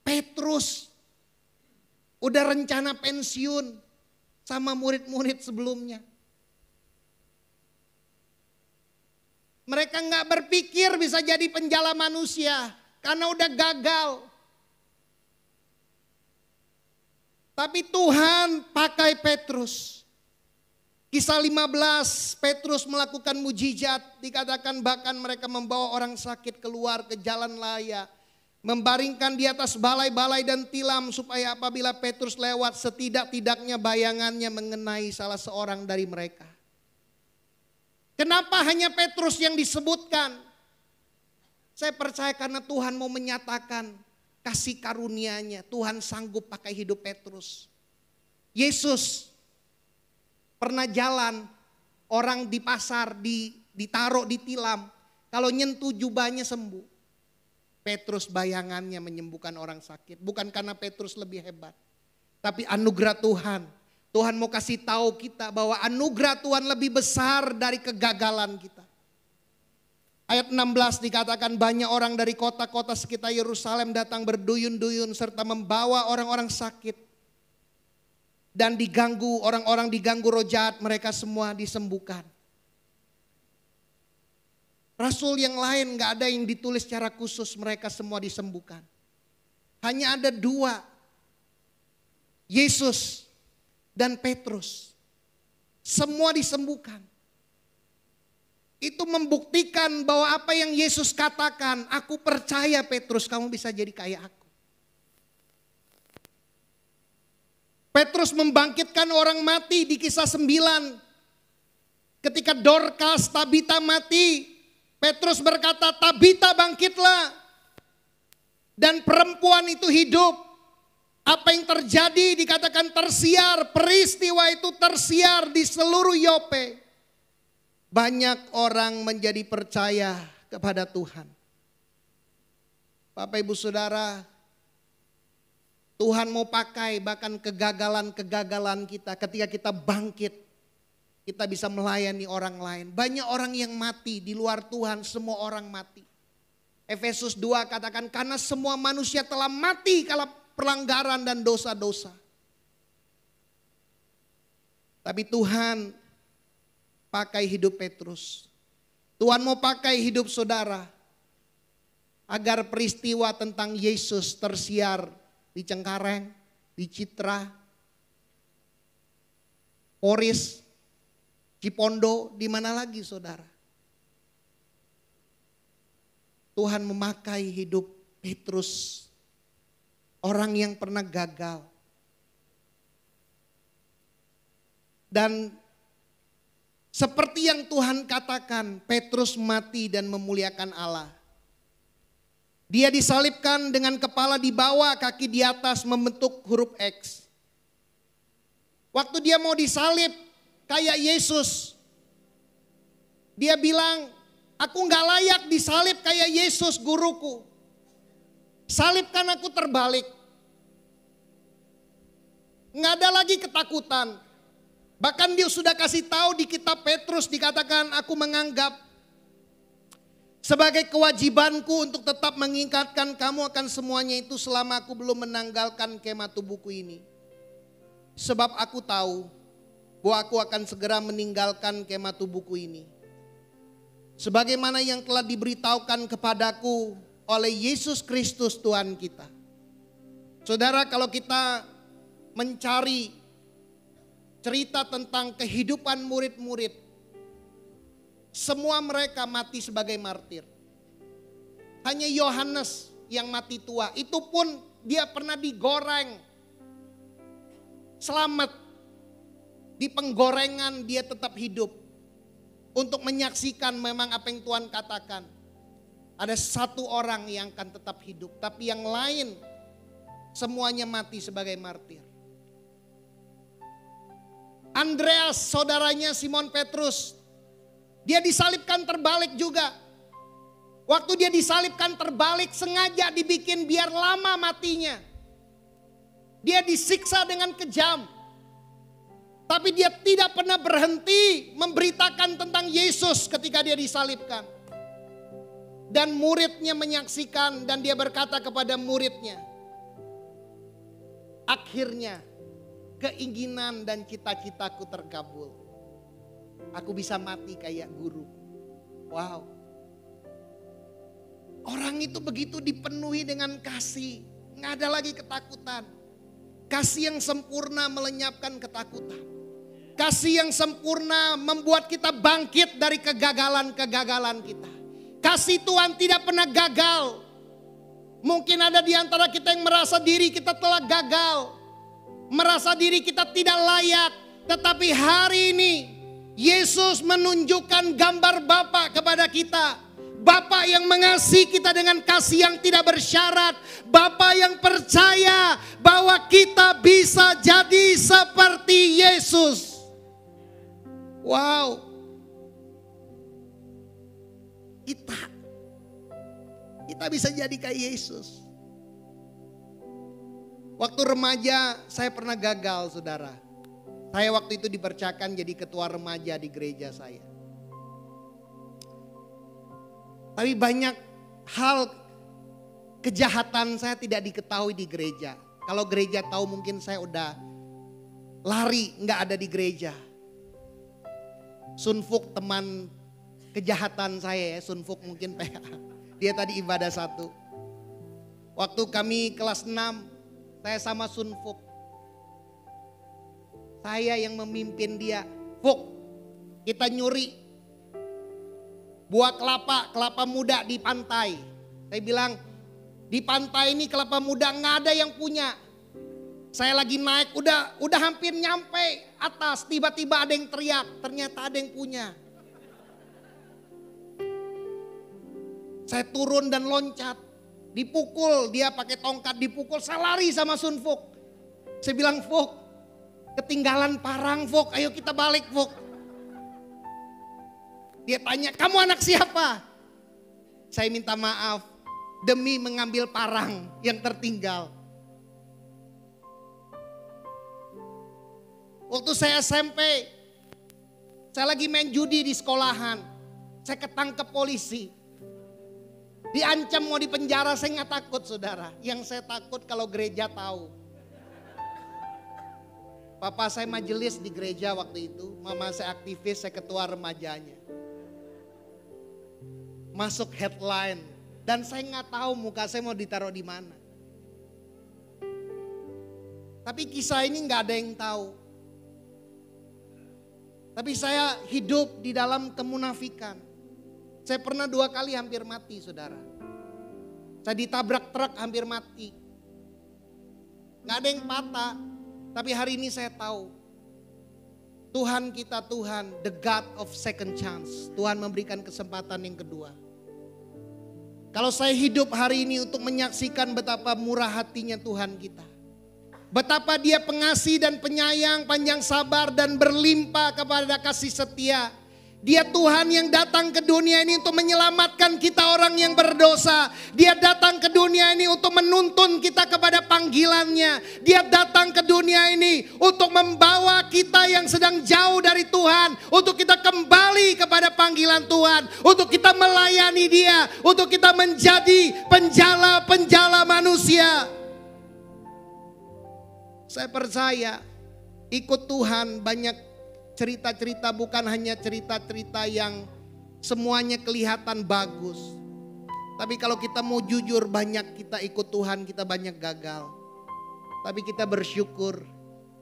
Petrus udah rencana pensiun sama murid-murid sebelumnya. Mereka gak berpikir bisa jadi penjala manusia karena udah gagal. Tapi Tuhan pakai Petrus. Kisah 15, Petrus melakukan mujizat, dikatakan bahkan mereka membawa orang sakit keluar ke jalan raya. Membaringkan di atas balai-balai dan tilam supaya apabila Petrus lewat setidak-tidaknya bayangannya mengenai salah seorang dari mereka. Kenapa hanya Petrus yang disebutkan? Saya percaya karena Tuhan mau menyatakan kasih karunia-Nya. Tuhan sanggup pakai hidup Petrus. Yesus pernah jalan, orang di pasar ditaruh di tilam. Kalau nyentuh jubahnya sembuh. Petrus bayangannya menyembuhkan orang sakit. Bukan karena Petrus lebih hebat. Tapi anugerah Tuhan. Tuhan mau kasih tahu kita bahwa anugerah Tuhan lebih besar dari kegagalan kita. Ayat 16 dikatakan banyak orang dari kota-kota sekitar Yerusalem datang berduyun-duyun serta membawa orang-orang sakit. Dan diganggu, orang-orang diganggu roh jahat, mereka semua disembuhkan. Rasul yang lain gak ada yang ditulis secara khusus, mereka semua disembuhkan. Hanya ada 2, Yesus dan Petrus. Semua disembuhkan. Itu membuktikan bahwa apa yang Yesus katakan, aku percaya Petrus kamu bisa jadi kayak aku. Petrus membangkitkan orang mati di kisah 9. Ketika Dorcas, Tabita mati, Petrus berkata, Tabita bangkitlah. Dan perempuan itu hidup. Apa yang terjadi dikatakan tersiar, peristiwa itu tersiar di seluruh Yope. Banyak orang menjadi percaya kepada Tuhan. Bapak Ibu Saudara, Tuhan mau pakai bahkan kegagalan-kegagalan kita ketika kita bangkit. Kita bisa melayani orang lain. Banyak orang yang mati di luar Tuhan, semua orang mati. Efesus 2 katakan karena semua manusia telah mati kalau pelanggaran dan dosa-dosa. Tapi Tuhan pakai hidup Petrus. Tuhan mau pakai hidup saudara. Agar peristiwa tentang Yesus tersiar di Cengkareng, di Citra, Poris, Cipondo, di mana lagi saudara. Tuhan memakai hidup Petrus, orang yang pernah gagal. Dan seperti yang Tuhan katakan, Petrus mati dan memuliakan Allah. Dia disalibkan dengan kepala di bawah, kaki di atas membentuk huruf X. Waktu dia mau disalib kayak Yesus, dia bilang, aku gak layak disalib kayak Yesus guruku. Salibkan aku terbalik. Gak ada lagi ketakutan. Bahkan dia sudah kasih tahu di kitab Petrus dikatakan, aku menganggap sebagai kewajibanku untuk tetap mengingatkan kamu akan semuanya itu selama aku belum menanggalkan kemah tubuhku ini. Sebab aku tahu bahwa aku akan segera meninggalkan kemah tubuhku ini. Sebagaimana yang telah diberitahukan kepadaku oleh Yesus Kristus Tuhan kita. Saudara, kalau kita mencari cerita tentang kehidupan murid-murid, semua mereka mati sebagai martir. Hanya Yohanes yang mati tua, itu pun dia pernah digoreng. Selamat. Di penggorengan dia tetap hidup. Untuk menyaksikan memang apa yang Tuhan katakan. Ada satu orang yang akan tetap hidup. Tapi yang lain semuanya mati sebagai martir. Andreas, saudaranya Simon Petrus, dia disalibkan terbalik juga. Waktu dia disalibkan terbalik sengaja dibikin biar lama matinya. Dia disiksa dengan kejam. Tapi dia tidak pernah berhenti memberitakan tentang Yesus ketika dia disalibkan. Dan muridnya menyaksikan dan dia berkata kepada muridnya, akhirnya keinginan dan cita-citaku terkabul. Aku bisa mati kayak guru. Wow. Orang itu begitu dipenuhi dengan kasih. Nggak ada lagi ketakutan. Kasih yang sempurna melenyapkan ketakutan. Kasih yang sempurna membuat kita bangkit dari kegagalan-kegagalan kita. Kasih Tuhan tidak pernah gagal. Mungkin ada di antara kita yang merasa diri kita telah gagal. Merasa diri kita tidak layak. Tetapi hari ini Yesus menunjukkan gambar Bapa kepada kita. Bapa yang mengasihi kita dengan kasih yang tidak bersyarat. Bapa yang percaya bahwa kita bisa jadi seperti Yesus. Wow. Kita bisa jadi kayak Yesus. Waktu remaja saya pernah gagal, saudara. Saya waktu itu dipercayakan jadi ketua remaja di gereja saya. Tapi banyak hal kejahatan saya tidak diketahui di gereja. Kalau gereja tahu mungkin saya udah lari, nggak ada di gereja. Sunfuk teman kejahatan saya ya, Sunfuk mungkin PA. Dia tadi ibadah 1. Waktu kami kelas 6, saya sama Sunfuk. Saya yang memimpin dia. Fuk, kita nyuri buah kelapa muda di pantai. Saya bilang, di pantai ini kelapa muda nggak ada yang punya. Saya lagi naik, udah hampir nyampe atas, tiba-tiba ada yang teriak, ternyata ada yang punya. Saya turun dan loncat, dipukul, dia pakai tongkat dipukul, saya lari sama Sunfuk. Saya bilang, Fok, ketinggalan parang, Fok, ayo kita balik, Fok. Dia tanya, kamu anak siapa? Saya minta maaf demi mengambil parang yang tertinggal. Waktu saya SMP, saya lagi main judi di sekolahan. Saya ketangkep polisi. Diancam mau dipenjara, saya nggak takut saudara. Yang saya takut kalau gereja tahu. Papa saya majelis di gereja waktu itu, mama saya aktivis, saya ketua remajanya. Masuk headline, dan saya nggak tahu muka saya mau ditaruh di mana. Tapi kisah ini nggak ada yang tahu. Tapi saya hidup di dalam kemunafikan. Saya pernah 2 kali hampir mati saudara. Saya ditabrak truk hampir mati. Nggak ada yang patah. Tapi hari ini saya tahu Tuhan kita Tuhan, the God of second chance. Tuhan memberikan kesempatan yang kedua. Kalau saya hidup hari ini untuk menyaksikan betapa murah hatinya Tuhan kita. Betapa dia pengasih dan penyayang, panjang sabar dan berlimpah kepada kasih setia. Dia Tuhan yang datang ke dunia ini untuk menyelamatkan kita orang yang berdosa. Dia datang ke dunia ini untuk menuntun kita kepada panggilannya. Dia datang ke dunia ini untuk membawa kita yang sedang jauh dari Tuhan. Untuk kita kembali kepada panggilan Tuhan. Untuk kita melayani dia. Untuk kita menjadi penjala-penjala manusia. Saya percaya ikut Tuhan banyak cerita-cerita, bukan hanya cerita-cerita yang semuanya kelihatan bagus. Tapi kalau kita mau jujur, banyak kita ikut Tuhan, kita banyak gagal. Tapi kita bersyukur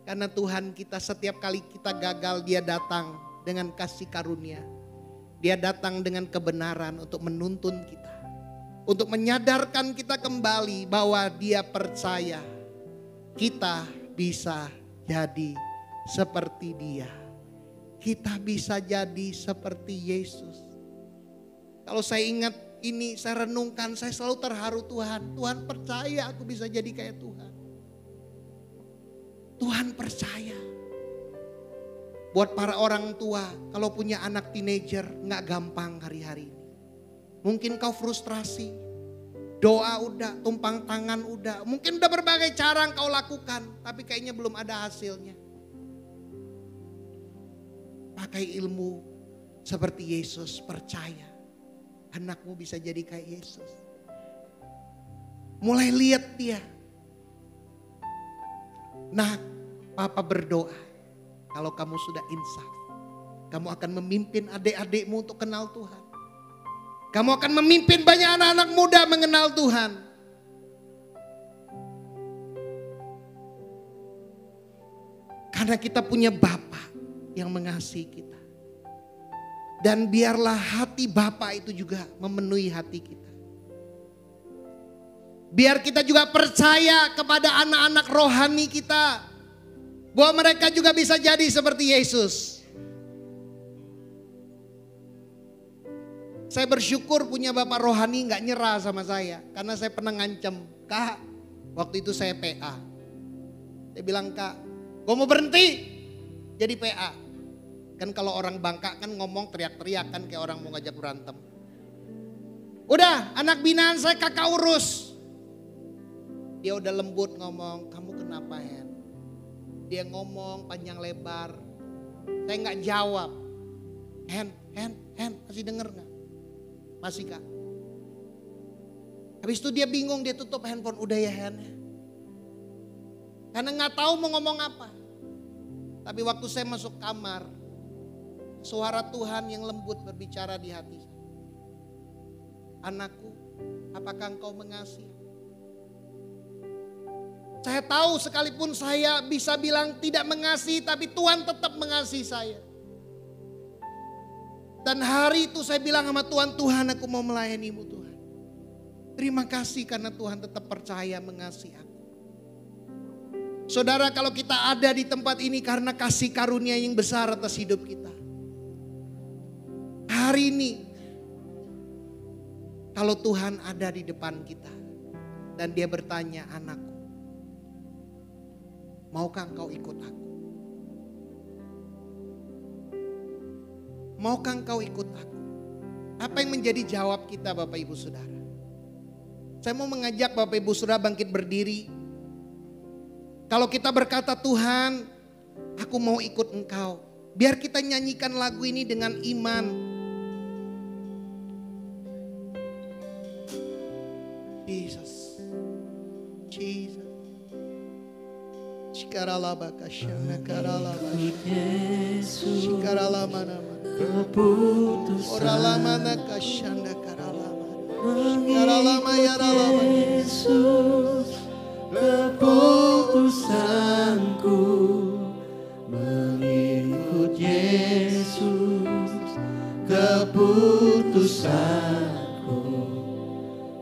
karena Tuhan kita setiap kali kita gagal, dia datang dengan kasih karunia. Dia datang dengan kebenaran untuk menuntun kita. Untuk menyadarkan kita kembali bahwa dia percaya kita bisa jadi seperti dia. Kita bisa jadi seperti Yesus. Kalau saya ingat ini, saya renungkan, saya selalu terharu Tuhan. Tuhan percaya aku bisa jadi kayak Tuhan. Tuhan percaya. Buat para orang tua, kalau punya anak teenager, gak gampang hari-hari ini. Mungkin kau frustrasi, doa udah, tumpang tangan udah. Mungkin udah berbagai cara yang kau lakukan, tapi kayaknya belum ada hasilnya. Pakai ilmu seperti Yesus, percaya anakmu bisa jadi kayak Yesus. Mulai lihat dia. Nah, Papa berdoa kalau kamu sudah insaf, kamu akan memimpin adik-adikmu untuk kenal Tuhan. Kamu akan memimpin banyak anak-anak muda mengenal Tuhan. Karena kita punya Bapa yang mengasihi kita. Dan biarlah hati Bapa itu juga memenuhi hati kita. Biar kita juga percaya kepada anak-anak rohani kita. Bahwa mereka juga bisa jadi seperti Yesus. Saya bersyukur punya Bapak rohani gak nyerah sama saya. Karena saya pernah ngancem, Kak, waktu itu saya PA. Saya bilang, Kak, gue mau berhenti jadi PA. Kan kalau orang Bangka kan ngomong teriak-teriak kan kayak orang mau ngajak berantem. Udah, anak binaan saya kakak urus. Dia udah lembut ngomong, kamu kenapa Hen? Dia ngomong panjang lebar. Saya gak jawab. Hen, masih denger gak? Masih Kak. Habis itu dia bingung, dia tutup handphone. Udah ya Hen. Karena gak tahu mau ngomong apa. Tapi waktu saya masuk kamar, suara Tuhan yang lembut berbicara di hati saya. Anakku, apakah engkau mengasihi? Saya tahu sekalipun saya bisa bilang tidak mengasihi, tapi Tuhan tetap mengasihi saya. Dan hari itu saya bilang sama Tuhan, Tuhan aku mau melayanimu Tuhan. Terima kasih karena Tuhan tetap percaya mengasihi aku. Saudara, kalau kita ada di tempat ini karena kasih karunia yang besar atas hidup kita. Hari ini, kalau Tuhan ada di depan kita dan dia bertanya, anakku, Maukah engkau ikut aku? Maukah engkau ikut aku? Apa yang menjadi jawab kita Bapak Ibu Saudara? Saya mau mengajak Bapak Ibu Saudara bangkit berdiri. Kalau kita berkata, Tuhan, aku mau ikut engkau. Biar kita nyanyikan lagu ini dengan iman. Jesus. Jesus. Shikaralabakashana karalabashana. Shikaralamana. Oralamana kashanda karalama. Shikaralama yaralama. Yesus, keputusanku mengikut Yesus, keputusanku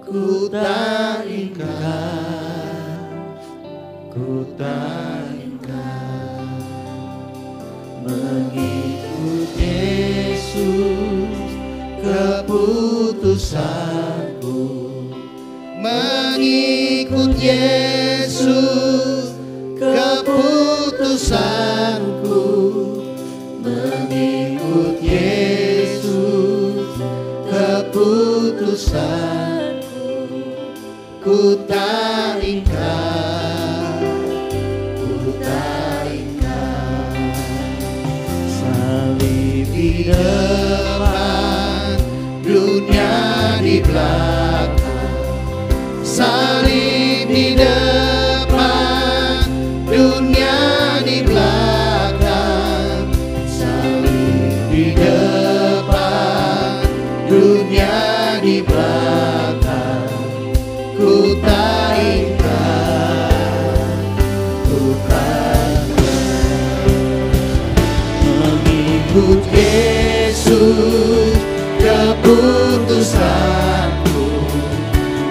ku tak ingkar, ku tak ingkar. Mengikut Yesus, keputusanku. Mengikut Yesus, keputusanku. Mengikut Yesus, keputusanku. Ku tak ingkar, ku tak ingkar. Salib di depan, Dunia di belakang, salib di depan, dunia di belakang, salib di depan, dunia di belakang, ku tak ingkar, ku tak ingkar. Mengikut Yesus, keputusanku.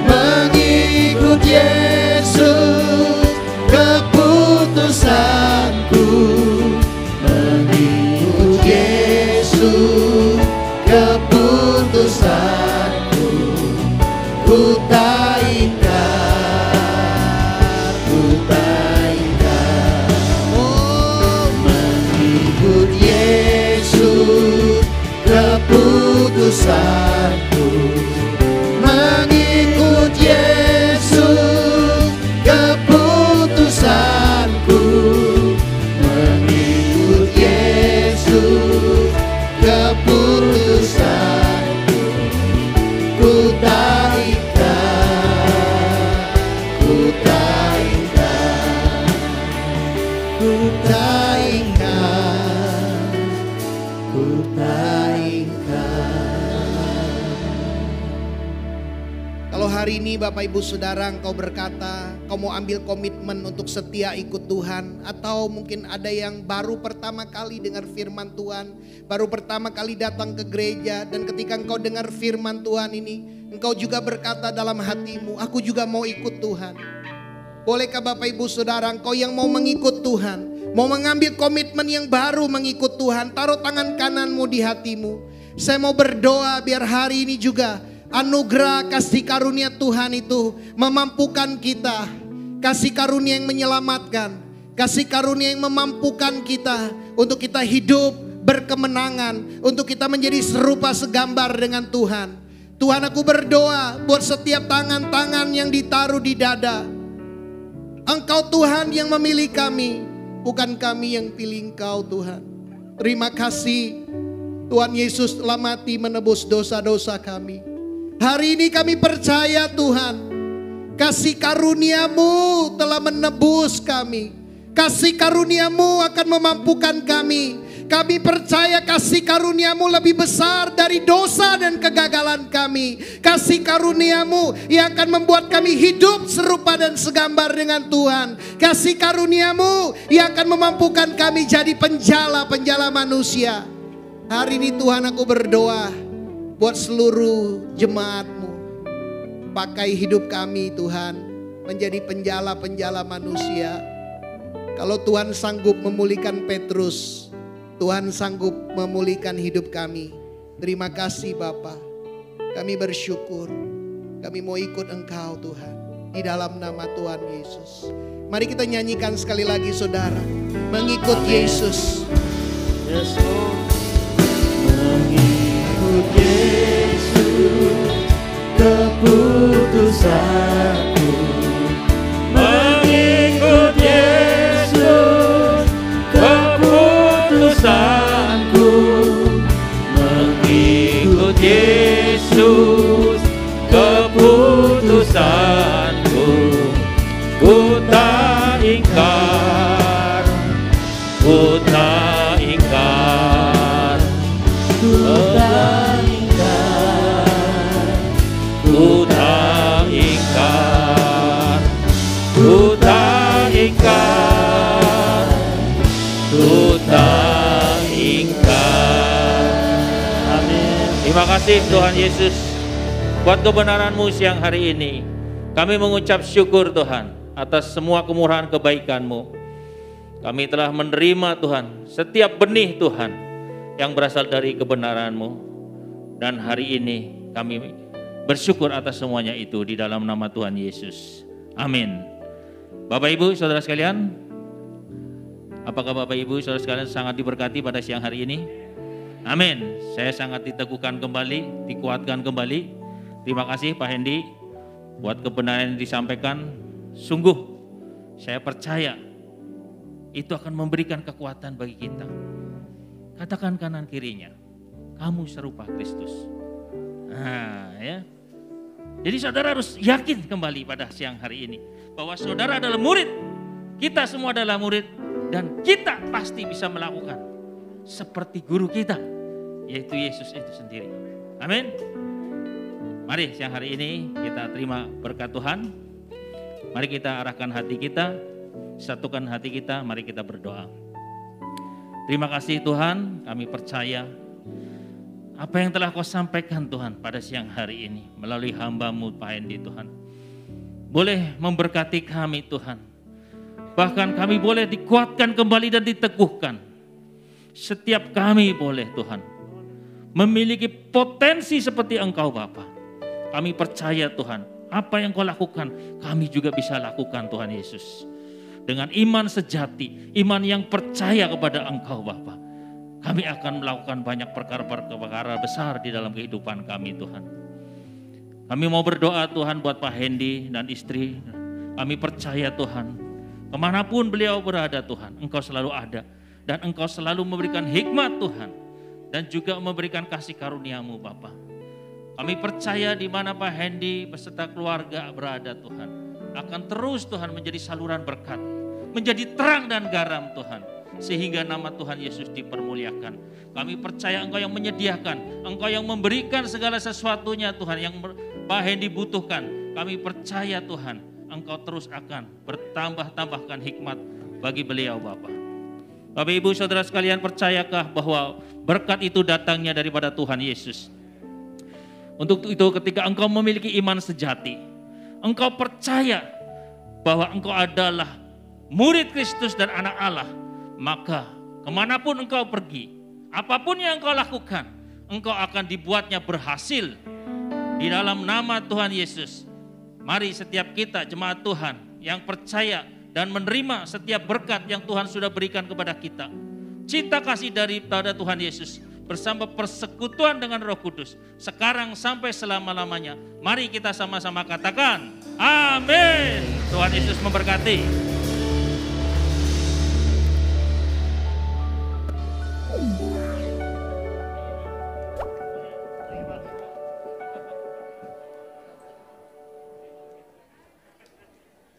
Mengikut Yesus, keputusanku. Mengikut Yesus, keputusanku. Ku tak ingkar, ku tak ingkar. Oh, mengikut Yesus, keputusanku. Mengikut Yesus, keputusanku. Mengikut Yesus, keputusanku. Ku tak ingkar, ku tak ingkar, ku tak ingkar, ku tak ingkar. Kalau hari ini Bapak Ibu Saudara engkau berkata, kau mau ambil komitmen untuk setia ikut Tuhan. Atau mungkin ada yang baru pertama kali dengar firman Tuhan, baru pertama kali datang ke gereja. Dan ketika engkau dengar firman Tuhan ini, engkau juga berkata dalam hatimu, aku juga mau ikut Tuhan. Bolehkah Bapak Ibu Saudara, engkau yang mau mengikut Tuhan, mau mengambil komitmen yang baru mengikut Tuhan, taruh tangan kananmu di hatimu. Saya mau berdoa biar hari ini juga anugerah kasih karunia Tuhan itu memampukan kita. Kasih karunia yang menyelamatkan, kasih karunia yang memampukan kita untuk kita hidup berkemenangan, untuk kita menjadi serupa segambar dengan Tuhan. Tuhan, aku berdoa buat setiap tangan-tangan yang ditaruh di dada. Engkau Tuhan yang memilih kami, bukan kami yang pilih Engkau Tuhan. Terima kasih Tuhan Yesus telah mati menebus dosa-dosa kami. Hari ini kami percaya Tuhan, kasih karunia-Mu telah menebus kami. Kasih karunia-Mu akan memampukan kami. Kami percaya kasih karunia-Mu lebih besar dari dosa dan kegagalan kami. Kasih karunia-Mu yang akan membuat kami hidup serupa dan segambar dengan Tuhan. Kasih karunia-Mu yang akan memampukan kami jadi penjala-penjala manusia. Hari ini Tuhan, aku berdoa buat seluruh jemaat-Mu. Pakai hidup kami Tuhan menjadi penjala-penjala manusia. Kalau Tuhan sanggup memulihkan Petrus, Tuhan sanggup memulihkan hidup kami. Terima kasih Bapa. Kami bersyukur. Kami mau ikut Engkau Tuhan. di dalam nama Tuhan Yesus. Mari kita nyanyikan sekali lagi saudara. Mengikut Yesus. Yes, Lord. Mengikut Yesus keputusanku. Mengikut Yesus keputusanku. Mengikut Yesus keputusanku. Ku tak ingkar, ku tak ingkar, ku tak ingkar, ku tak ingkar, ku tak ingkar, ku tak ingkar. Amin. Terima kasih Tuhan Yesus buat kebenaran-Mu siang hari ini. Kami mengucap syukur Tuhan atas semua kemurahan kebaikan-Mu. Kami telah menerima Tuhan setiap benih Tuhan yang berasal dari kebenaran-Mu. Dan hari ini kami bersyukur atas semuanya itu di dalam nama Tuhan Yesus. Amin. Bapak Ibu Saudara sekalian, apakah Bapak Ibu Saudara sekalian sangat diberkati pada siang hari ini? Amin. Saya sangat diteguhkan kembali, dikuatkan kembali. Terima kasih Pak Hendy buat kebenaran yang disampaikan. Sungguh saya percaya itu akan memberikan kekuatan bagi kita. Katakan kanan kirinya, kamu serupa Kristus. Nah, ya. Jadi saudara harus yakin kembali pada siang hari ini bahwa saudara adalah murid. Kita semua adalah murid dan kita pasti bisa melakukan seperti guru kita, yaitu Yesus itu sendiri. Amin. Mari siang hari ini kita terima berkat Tuhan. Mari kita arahkan hati kita, satukan hati kita, mari kita berdoa. Terima kasih Tuhan, kami percaya apa yang telah Kau sampaikan Tuhan pada siang hari ini melalui hamba-Mu Pak Hendy Tuhan. Boleh memberkati kami Tuhan. Bahkan kami boleh dikuatkan kembali dan diteguhkan. Setiap kami boleh Tuhan memiliki potensi seperti Engkau Bapa. Kami percaya Tuhan, apa yang Kau lakukan, kami juga bisa lakukan Tuhan Yesus. Dengan iman sejati, iman yang percaya kepada Engkau Bapa, kami akan melakukan banyak perkara-perkara besar di dalam kehidupan kami Tuhan. Kami mau berdoa Tuhan buat Pak Hendy dan istri. Kami percaya Tuhan, kemanapun beliau berada Tuhan, Engkau selalu ada. Dan Engkau selalu memberikan hikmat Tuhan, dan juga memberikan kasih karunia-Mu Bapa. Kami percaya di mana Pak Hendy beserta keluarga berada Tuhan, akan terus Tuhan menjadi saluran berkat, menjadi terang dan garam Tuhan, sehingga nama Tuhan Yesus dipermuliakan. Kami percaya Engkau yang menyediakan, Engkau yang memberikan segala sesuatunya Tuhan yang Pak Hendy butuhkan. Kami percaya Tuhan, Engkau terus akan bertambah-tambahkan hikmat bagi beliau Bapa. Bapak Ibu Saudara sekalian, percayakah bahwa berkat itu datangnya daripada Tuhan Yesus? Untuk itu ketika engkau memiliki iman sejati, engkau percaya bahwa engkau adalah murid Kristus dan anak Allah, maka kemanapun engkau pergi, apapun yang engkau lakukan, engkau akan dibuatnya berhasil di dalam nama Tuhan Yesus. Mari setiap kita jemaat Tuhan yang percaya dan menerima setiap berkat yang Tuhan sudah berikan kepada kita, cinta kasih daripada Tuhan Yesus bersama persekutuan dengan Roh Kudus sekarang sampai selama-lamanya. Mari kita sama-sama katakan amin. Tuhan Yesus memberkati.